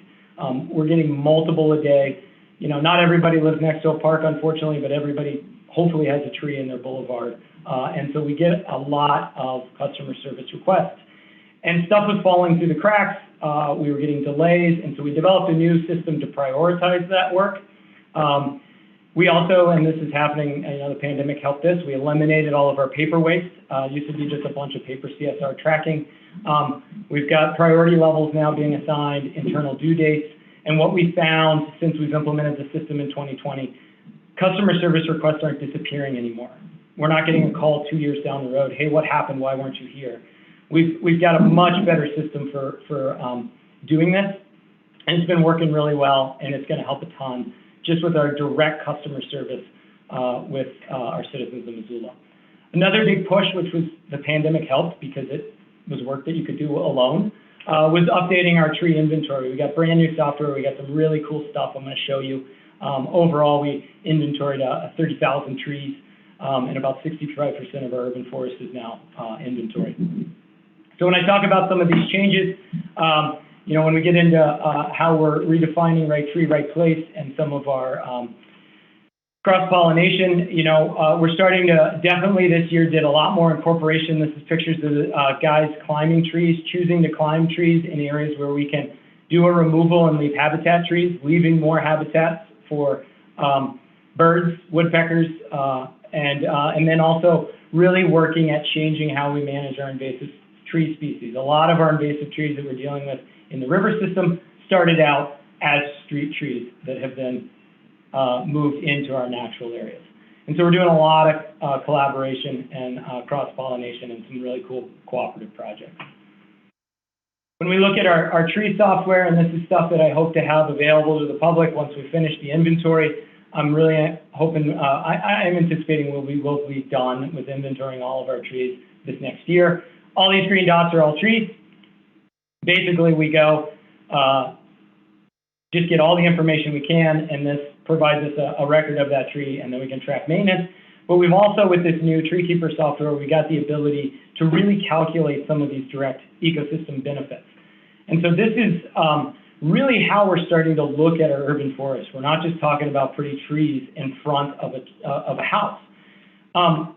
We're getting multiple a day. Not everybody lives next to a park, unfortunately, but everybody hopefully has a tree in their boulevard. And so we get a lot of customer service requests. And stuff was falling through the cracks. We were getting delays, and so we developed a new system to prioritize that work. We also, and this is happening, the pandemic helped this, we eliminated all of our paper waste. Used to be just a bunch of paper CSR tracking. We've got priority levels now being assigned, internal due dates, and what we found since we've implemented the system in 2020, customer service requests aren't disappearing anymore. We're not getting a call 2 years down the road, hey, what happened, why weren't you here? We've got a much better system for doing this, and it's been working really well, and it's going to help a ton just with our direct customer service with our citizens in Missoula. Another big push, which was the pandemic helped because it was work that you could do alone, was updating our tree inventory. We got brand new software. We got some really cool stuff I'm going to show you. Overall, we inventoried 30,000 trees, and about 65% of our urban forest is now inventoried. So when I talk about some of these changes, when we get into how we're redefining right tree, right place, and some of our cross-pollination, we're starting to definitely this year did a lot more incorporation. This is pictures of the guys climbing trees, choosing to climb trees in areas where we can do a removal and leave habitat trees, leaving more habitats for birds, woodpeckers, and then also really working at changing how we manage our invasive tree species. A lot of our invasive trees that we're dealing with in the river system started out as street trees that have been moved into our natural areas. And so we're doing a lot of collaboration and cross-pollination and some really cool cooperative projects. When we look at our tree software, and this is stuff that I hope to have available to the public once we finish the inventory, I'm really hoping, I am anticipating we will be done with inventorying all of our trees this next year. All these green dots are all trees. Basically, we go, just get all the information we can, and this provides us a record of that tree, and then we can track maintenance. But we've also, with this new Tree Keeper software, we got the ability to really calculate some of these direct ecosystem benefits. And so this is really how we're starting to look at our urban forests. We're not just talking about pretty trees in front of a house.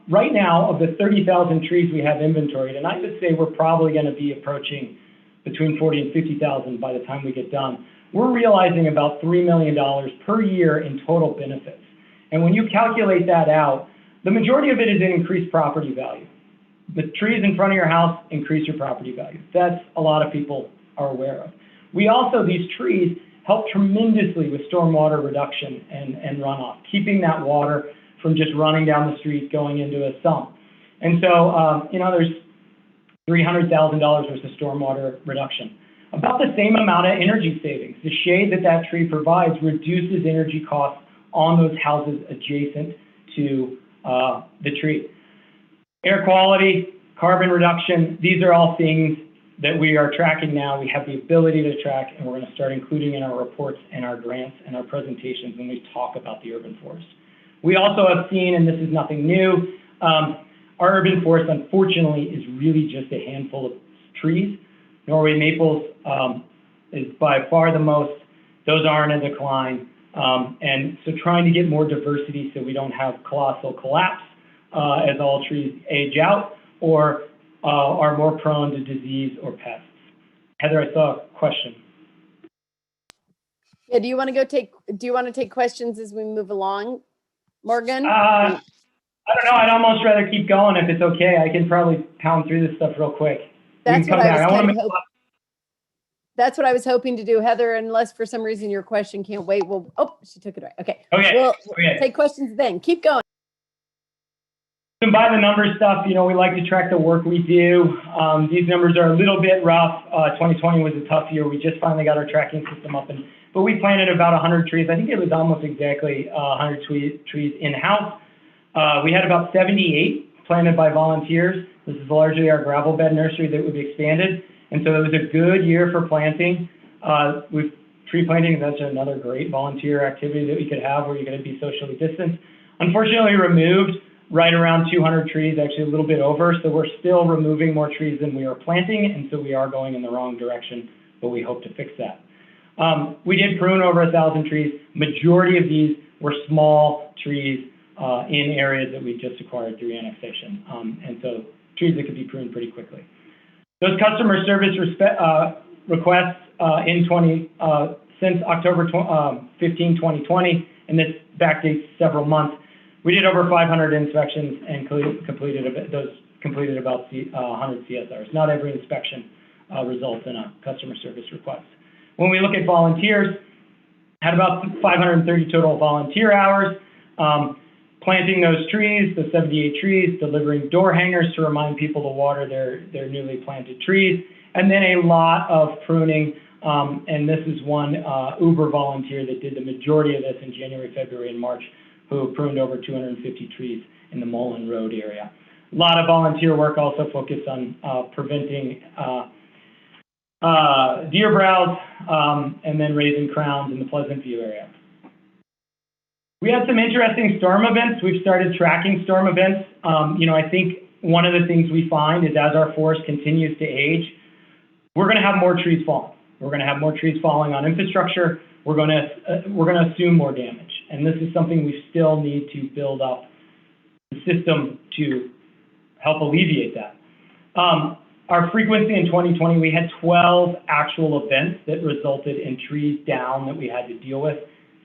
Right now, of the 30,000 trees we have inventoried, and I would say we're probably going to be approaching between 40 and 50,000 by the time we get done, we're realizing about $3 million per year in total benefits. And when you calculate that out, the majority of it is in increased property value. The trees in front of your house increase your property value. That's a lot of people are aware of. We also, these trees help tremendously with stormwater reduction and runoff, keeping that water from just running down the street, going into a sump. And so, there's $300,000 worth of stormwater reduction. About the same amount of energy savings. The shade that tree provides reduces energy costs on those houses adjacent to the tree. Air quality, carbon reduction, these are all things that we are tracking now. We have the ability to track, and we're going to start including in our reports and our grants and our presentations when we talk about the urban forest. We also have seen, and this is nothing new, our urban forest, unfortunately, is really just a handful of trees. Norway maples is by far the most. Those aren't in decline. And so trying to get more diversity so we don't have colossal collapse as all trees age out or are more prone to disease or pests. Heather, I saw a question. Yeah, do you want to take questions as we move along, Morgan? I don't know. I'd almost rather keep going if it's okay. I can probably pound through this stuff real quick. That's what I was hoping to do, Heather, unless for some reason your question can't wait. Well, she took it away. Okay. Okay. We'll take questions then. Keep going. Some by the numbers stuff, we like to track the work we do. These numbers are a little bit rough. 2020 was a tough year. We just finally got our tracking system up, but we planted about 100 trees. I think it was almost exactly 100 trees in-house. We had about 78 planted by volunteers. This is largely our gravel bed nursery that we've expanded. And so it was a good year for planting. With tree planting, that's another great volunteer activity that we could have where you're going to be socially distanced. Unfortunately, removed right around 200 trees, actually a little bit over. So we're still removing more trees than we are planting. And so we are going in the wrong direction, but we hope to fix that. We did prune over 1,000 trees. Majority of these were small trees in areas that we just acquired through annexation. And so trees that could be pruned pretty quickly. Those customer service requests since October 15, 2020, and this backdates several months. We did over 500 inspections and completed about 100 CSRs. Not every inspection results in a customer service request. When we look at volunteers, had about 530 total volunteer hours, planting those trees, the 78 trees, delivering door hangers to remind people to water their newly planted trees, and then a lot of pruning. And this is one Uber volunteer that did the majority of this in January, February, and March, who pruned over 250 trees in the Mullen Road area. A lot of volunteer work also focused on preventing deer browse and then raising crowns in the Pleasant View area. We had some interesting storm events. We've started tracking storm events. I think one of the things we find is as our forest continues to age, we're going to have more trees falling. We're going to have more trees falling on infrastructure. We're going to assume more damage. And this is something we still need to build up the system to help alleviate that. Our frequency in 2020, we had 12 actual events that resulted in trees down that we had to deal with.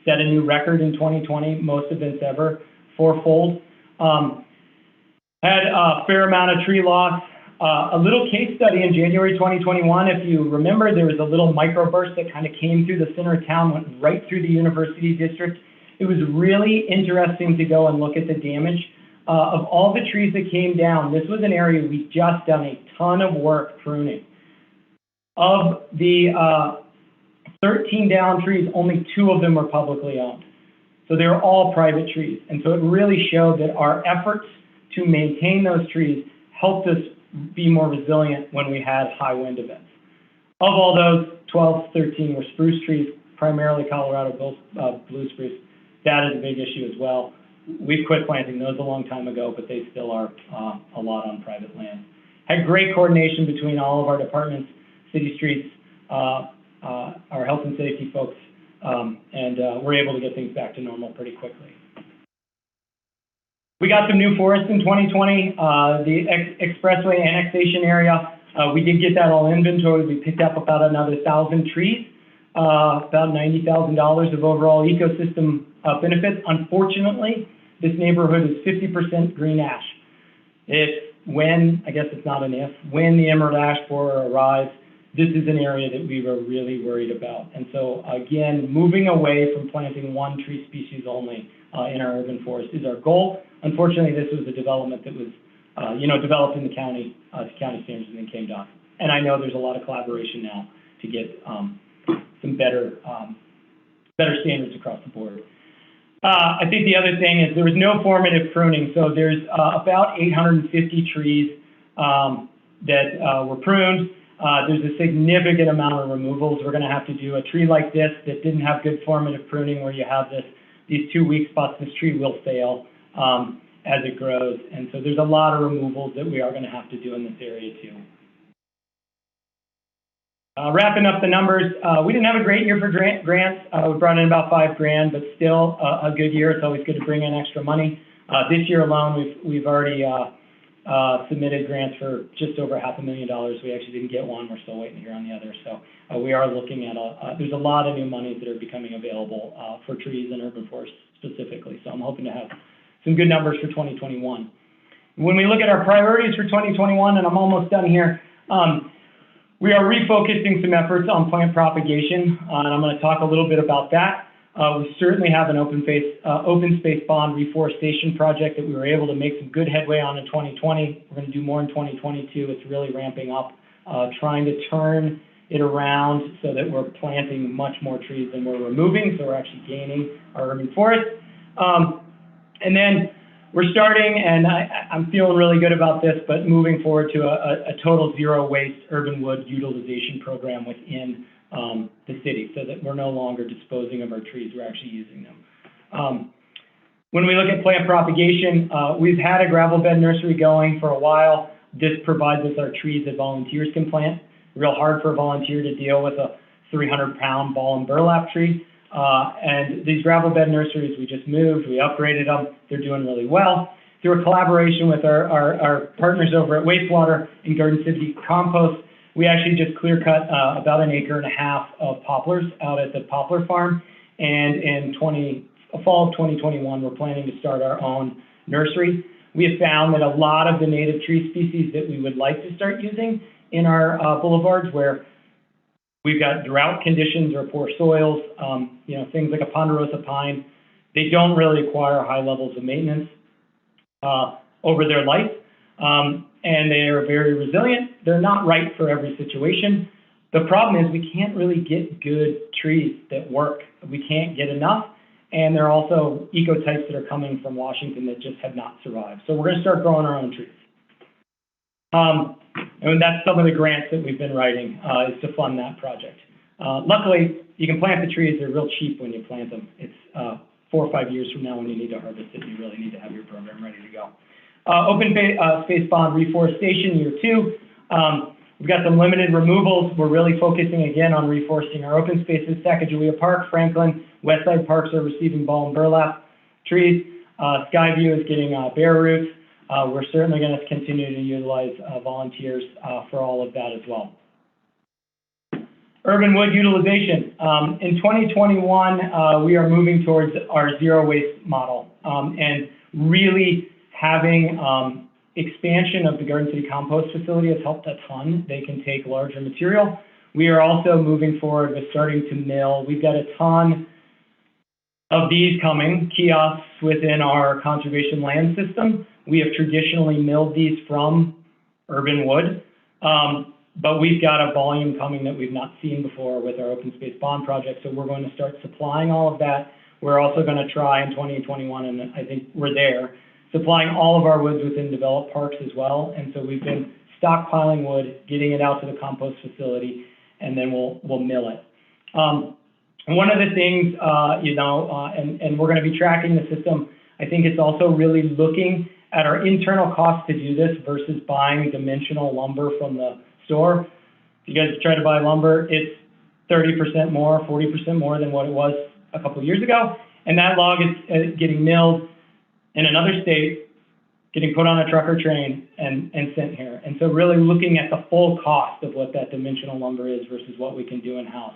Set a new record in 2020, most events ever, fourfold. Had a fair amount of tree loss. A little case study in January 2021, if you remember, there was a little microburst that kind of came through the center of town, went right through the University District. It was really interesting to go and look at the damage. Of all the trees that came down, this was an area we just done a ton of work pruning. Of the 13 down trees, only 2 of them were publicly owned. So they were all private trees. And so it really showed that our efforts to maintain those trees helped us be more resilient when we had high wind events. Of all those, 13 were spruce trees, primarily Colorado blue spruce. That is a big issue as well. We've quit planting those a long time ago, but they still are a lot on private land. Had great coordination between all of our departments, city streets, our health and safety folks, and we're able to get things back to normal pretty quickly. We got some new forests in 2020. The expressway annexation area, we did get that all inventory. We picked up about another 1,000 trees, about $90,000 of overall ecosystem benefits. Unfortunately, this neighborhood is 50% green ash. I guess it's not an if, when the emerald ash borer arrives, this is an area that we were really worried about. And so again, moving away from planting one tree species only in our urban forest is our goal. Unfortunately, this was a development that was, developed in the county to county standards and then came down. And I know there's a lot of collaboration now to get some better standards across the board. I think the other thing is there was no formative pruning. So there's about 850 trees that were pruned. There's a significant amount of removals we're going to have to do. A tree like this that didn't have good formative pruning, where you have these 2 weak spots, this tree will fail as it grows. And so there's a lot of removals that we are going to have to do in this area too. Wrapping up the numbers, we didn't have a great year for grants. We brought in about $5,000, but still a good year. It's always good to bring in extra money. This year alone, we've already submitted grants for just over $500,000. We actually didn't get one. We're still waiting to hear on the other. So we are looking at there's a lot of new monies that are becoming available for trees and urban forests specifically. So I'm hoping to have some good numbers for 2021. When we look at our priorities for 2021, and I'm almost done here, we are refocusing some efforts on plant propagation, and I'm going to talk a little bit about that. We certainly have an open space bond reforestation project that we were able to make some good headway on in 2020. We're going to do more in 2022. It's really ramping up, trying to turn it around so that we're planting much more trees than we're removing. So we're actually gaining our urban forest. And then we're starting, and I'm feeling really good about this, but moving forward to a total zero waste urban wood utilization program within the city, so that we're no longer disposing of our trees, we're actually using them. When we look at plant propagation, we've had a gravel bed nursery going for a while. This provides us our trees that volunteers can plant. Real hard for a volunteer to deal with a 300-pound ball and burlap tree. And these gravel bed nurseries, we just moved, we upgraded them, they're doing really well. Through a collaboration with our partners over at Wastewater and Garden City Compost, we actually just clear cut about 1.5 acres of poplars out at the poplar farm. And in fall of 2021, we're planning to start our own nursery. We have found that a lot of the native tree species that we would like to start using in our boulevards, where we've got drought conditions or poor soils, things like a ponderosa pine, they don't really require high levels of maintenance over their life. And they are very resilient. They're not right for every situation. The problem is we can't really get good trees that work. We can't get enough. And there are also ecotypes that are coming from Washington that just have not survived. So we're going to start growing our own trees. And that's some of the grants that we've been writing is to fund that project. Luckily, you can plant the trees. They're real cheap when you plant them. It's 4 or 5 years from now when you need to harvest it, you really need to have your program ready to go. Open space bond reforestation, year 2. We've got some limited removals. We're really focusing again on reforesting our open spaces. Sacagawea Park, Franklin, Westside Parks are receiving ball and burlap trees. Skyview is getting bare roots. We're certainly going to continue to utilize volunteers for all of that as well. Urban wood utilization. In 2021, we are moving towards our zero waste model and really having expansion of the Garden City Compost facility has helped a ton. They can take larger material. We are also moving forward with starting to mill. We've got a ton of these coming, kiosks within our conservation land system. We have traditionally milled these from urban wood, but we've got a volume coming that we've not seen before with our open space bond project, so we're going to start supplying all of that. We're also going to try in 2021, and I think we're there, supplying all of our woods within developed parks as well. And so we've been stockpiling wood, getting it out to the compost facility, and then we'll mill it. And one of the things, and we're going to be tracking the system, I think it's also really looking at our internal costs to do this versus buying dimensional lumber from the store. If you guys try to buy lumber, it's 30% more, 40% more than what it was a couple of years ago. And that log is getting milled in another state, getting put on a truck or train and sent here. And so really looking at the full cost of what that dimensional lumber is versus what we can do in-house.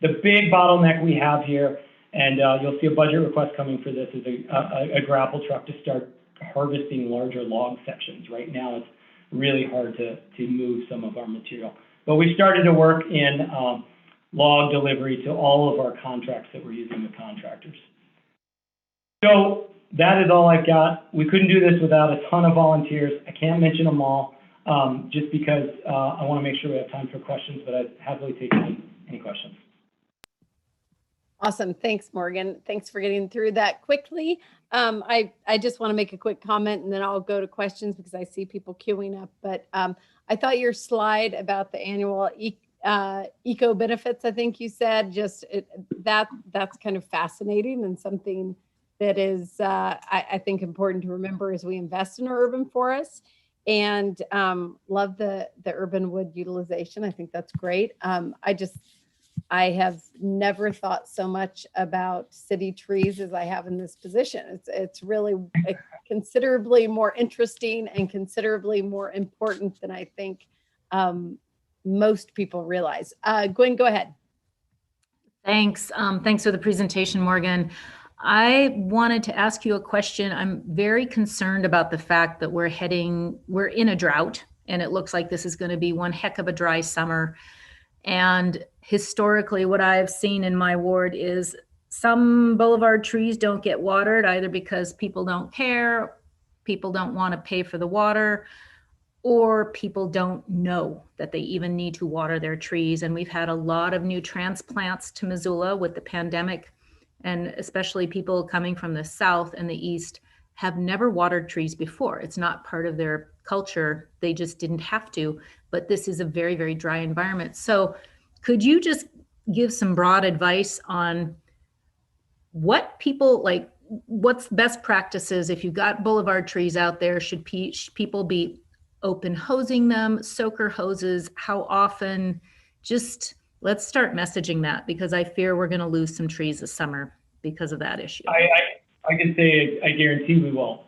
The big bottleneck we have here, and you'll see a budget request coming for this, is a grapple truck to start harvesting larger log sections. Right now, it's really hard to move some of our material. But we started to work in log delivery to all of our contracts that we're using with contractors. So that is all I've got. We couldn't do this without a ton of volunteers. I can't mention them all just because I want to make sure we have time for questions, but I'd happily take any questions. Awesome. Thanks, Morgan. Thanks for getting through that quickly. I just want to make a quick comment and then I'll go to questions because I see people queuing up. But I thought your slide about the annual eco benefits, I think you said, that's kind of fascinating and something that is, I think, important to remember as we invest in our urban forests. And love the urban wood utilization. I think that's great. I have never thought so much about city trees as I have in this position. It's really considerably more interesting and considerably more important than I think most people realize. Gwen, go ahead. Thanks. Thanks for the presentation, Morgan. I wanted to ask you a question. I'm very concerned about the fact that we're in a drought, and it looks like this is going to be one heck of a dry summer. And historically, what I've seen in my ward is some boulevard trees don't get watered either because people don't care, people don't want to pay for the water, or people don't know that they even need to water their trees. And we've had a lot of new transplants to Missoula with the pandemic, and especially people coming from the south and the east have never watered trees before. It's not part of their culture. They just didn't have to, but this is a very, very dry environment. So could you just give some broad advice on what people like, what's best practices if you've got boulevard trees out there? Should people be open hosing them, soaker hoses? How often? Just let's start messaging that, because I fear we're going to lose some trees this summer because of that issue. I can say I guarantee we will.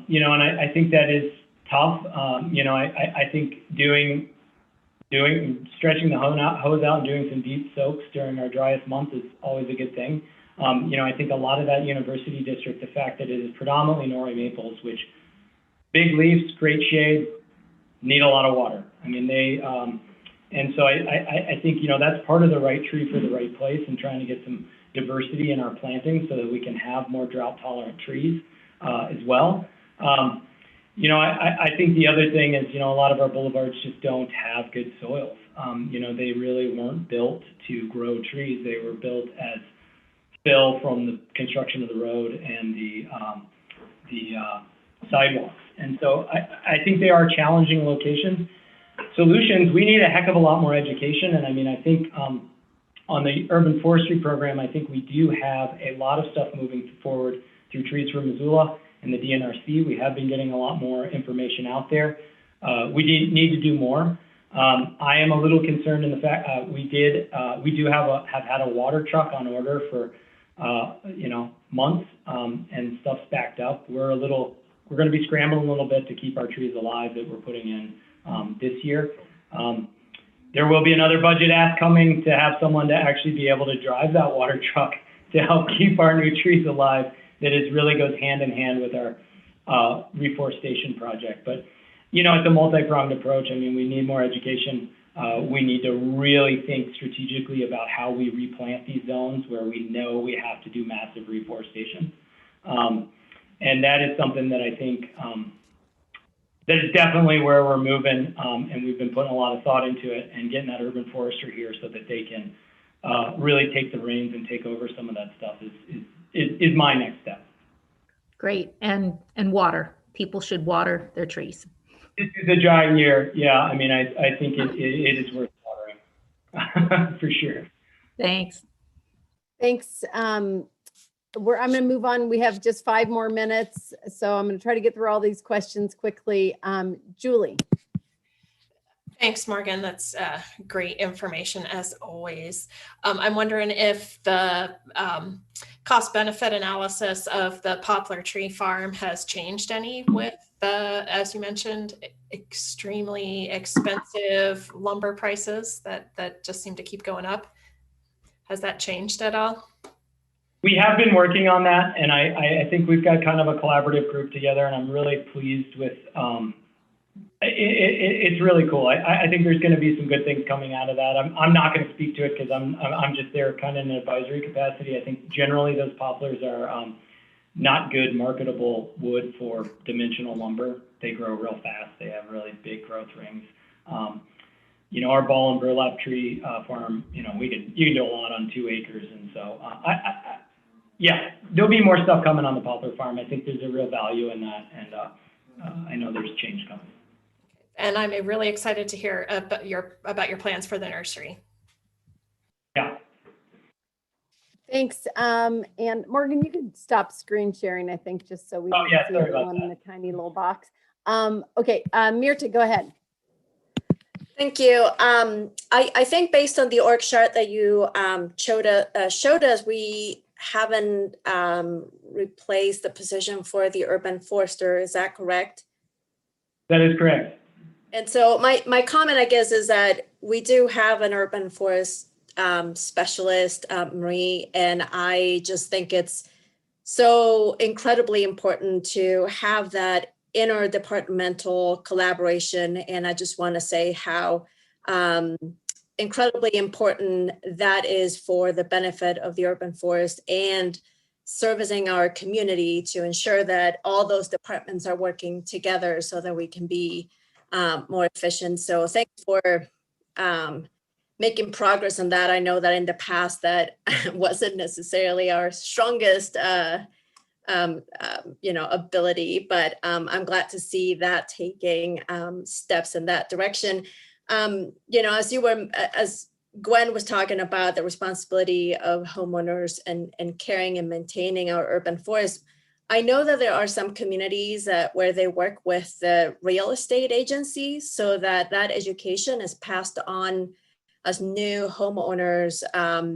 You know, and I think that is tough. You know, I think stretching the hose out and doing some deep soaks during our driest month is always a good thing. You know, I think a lot of that university district, the fact that it is predominantly Norway maples, which big leaves, great shade, need a lot of water. I mean, and so I think, you know, that's part of the right tree for the right place, and trying to get some diversity in our planting so that we can have more drought tolerant trees as well. You know, I think the other thing is, you know, a lot of our boulevards just don't have good soils. You know, they really weren't built to grow trees. They were built as fill from the construction of the road and the sidewalks. And so I think they are challenging locations. Solutions, we need a heck of a lot more education. And I mean, I think on the urban forestry program, I think we do have a lot of stuff moving forward through Trees for Missoula and the DNRC. We have been getting a lot more information out there. We need to do more. I am a little concerned in the fact we do have had a water truck on order for you know, months, and stuff's backed up. We're going to be scrambling a little bit to keep our trees alive that we're putting in this year. There will be another budget ask coming to have someone to actually be able to drive that water truck to help keep our new trees alive. That is really goes hand in hand with our reforestation project. But, you know, it's a multi-pronged approach. I mean, we need more education. We need to really think strategically about how we replant these zones where we know we have to do massive reforestation. And that is something that I think that is definitely where we're moving, and we've been putting a lot of thought into it and getting that urban forester here so that they can really take the reins and take over some of that stuff is my next step. Great. And water. People should water their trees. This is a dry year. Yeah, I mean, I think it is worth watering for sure. Thanks. Thanks. I'm going to move on. We have just 5 more minutes, so I'm going to try to get through all these questions quickly. Julie. Thanks, Morgan. That's great information as always. I'm wondering if the cost benefit analysis of the poplar tree farm has changed any with the, as you mentioned, extremely expensive lumber prices that just seem to keep going up. Has that changed at all? We have been working on that, and I think we've got kind of a collaborative group together, and I'm really pleased with it's really cool. I think there's going to be some good things coming out of that. I'm not going to speak to it because I'm just there kind of in an advisory capacity. I think generally those poplars are not good marketable wood for dimensional lumber. They grow real fast. They have really big growth rings. You know, our ball and burlap tree farm, you know, you can do a lot on 2 acres. And so, yeah, there'll be more stuff coming on the poplar farm. I think there's a real value in that. And I know there's change coming. And I'm really excited to hear about your plans for the nursery. Yeah. Thanks. And Morgan, you can stop screen sharing, I think, just so we can see everyone in a tiny little box. Okay, Mirta, go ahead. Thank you. I think based on the org chart that you showed us, we haven't replaced the position for the urban forester. Is that correct? That is correct. And so my comment, I guess, is that we do have an urban forest specialist, Marie, and I just think it's so incredibly important to have that interdepartmental collaboration. And I just want to say how incredibly important that is for the benefit of the urban forest and servicing our community to ensure that all those departments are working together so that we can be more efficient. So thanks for making progress on that. I know that in the past that wasn't necessarily our strongest ability, but I'm glad to see that taking steps in that direction. As Gwen was talking about the responsibility of homeowners and caring and maintaining our urban forest, I know that there are some communities where they work with the real estate agencies so that education is passed on as new homeowners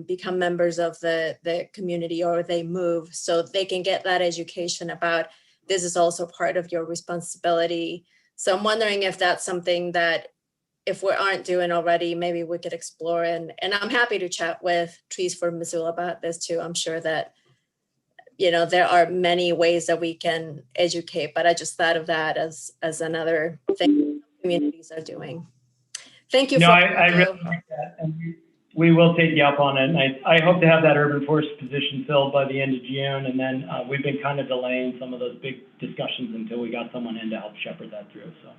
become members of the community or they move, so they can get that education about this is also part of your responsibility. So I'm wondering if that's something that if we aren't doing already, maybe we could explore. And I'm happy to chat with Trees for Missoula about this too. I'm sure that, there are many ways that we can educate, but I just thought of that as another thing communities are doing. Thank you. No, I really like that. And we will take you up on it. And I hope to have that urban forest position filled by the end of June. And then we've been kind of delaying some of those big discussions until we got someone in to help shepherd that through. So.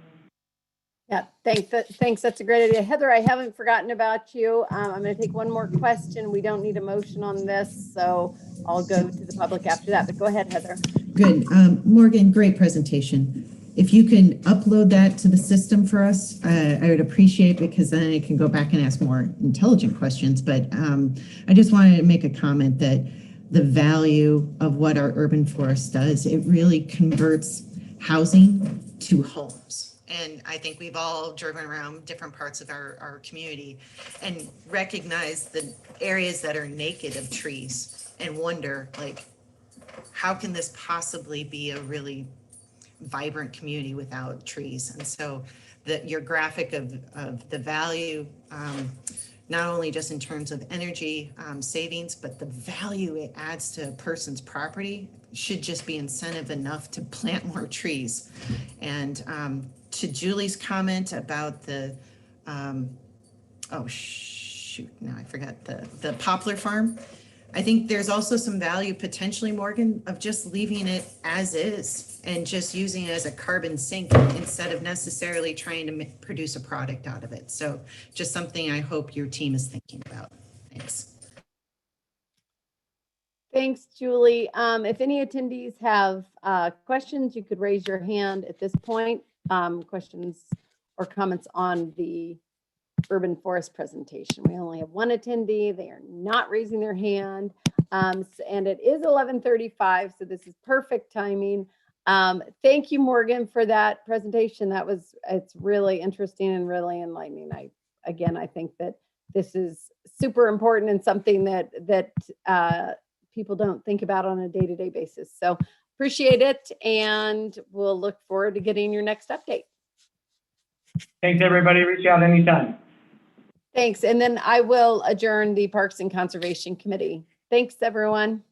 Yeah, thanks. That's a great idea. Heather, I haven't forgotten about you. I'm going to take one more question. We don't need a motion on this, so I'll go to the public after that. But go ahead, Heather. Good. Morgan, great presentation. If you can upload that to the system for us, I would appreciate, because then I can go back and ask more intelligent questions. But I just wanted to make a comment that the value of what our urban forest does, it really converts housing to homes. And I think we've all driven around different parts of our community and recognize the areas that are naked of trees and wonder, like, how can this possibly be a really vibrant community without trees? And so your graphic of the value, not only just in terms of energy savings, but the value it adds to a person's property should just be incentive enough to plant more trees. And to Julie's comment about the, oh shoot, now I forgot the poplar farm. I think there's also some value potentially, Morgan, of just leaving it as is and just using it as a carbon sink instead of necessarily trying to produce a product out of it. So just something I hope your team is thinking about. Thanks. Thanks, Julie. If any attendees have questions, you could raise your hand at this point. Questions or comments on the urban forest presentation. We only have one attendee. They are not raising their hand. And it is 11:35, so this is perfect timing. Thank you, Morgan, for that presentation. It's really interesting and really enlightening. I think that this is super important and something that people don't think about on a day-to-day basis. So appreciate it, and we'll look forward to getting your next update. Thanks, everybody. Reach out anytime. Thanks. And then I will adjourn the Parks and Conservation Committee. Thanks, everyone.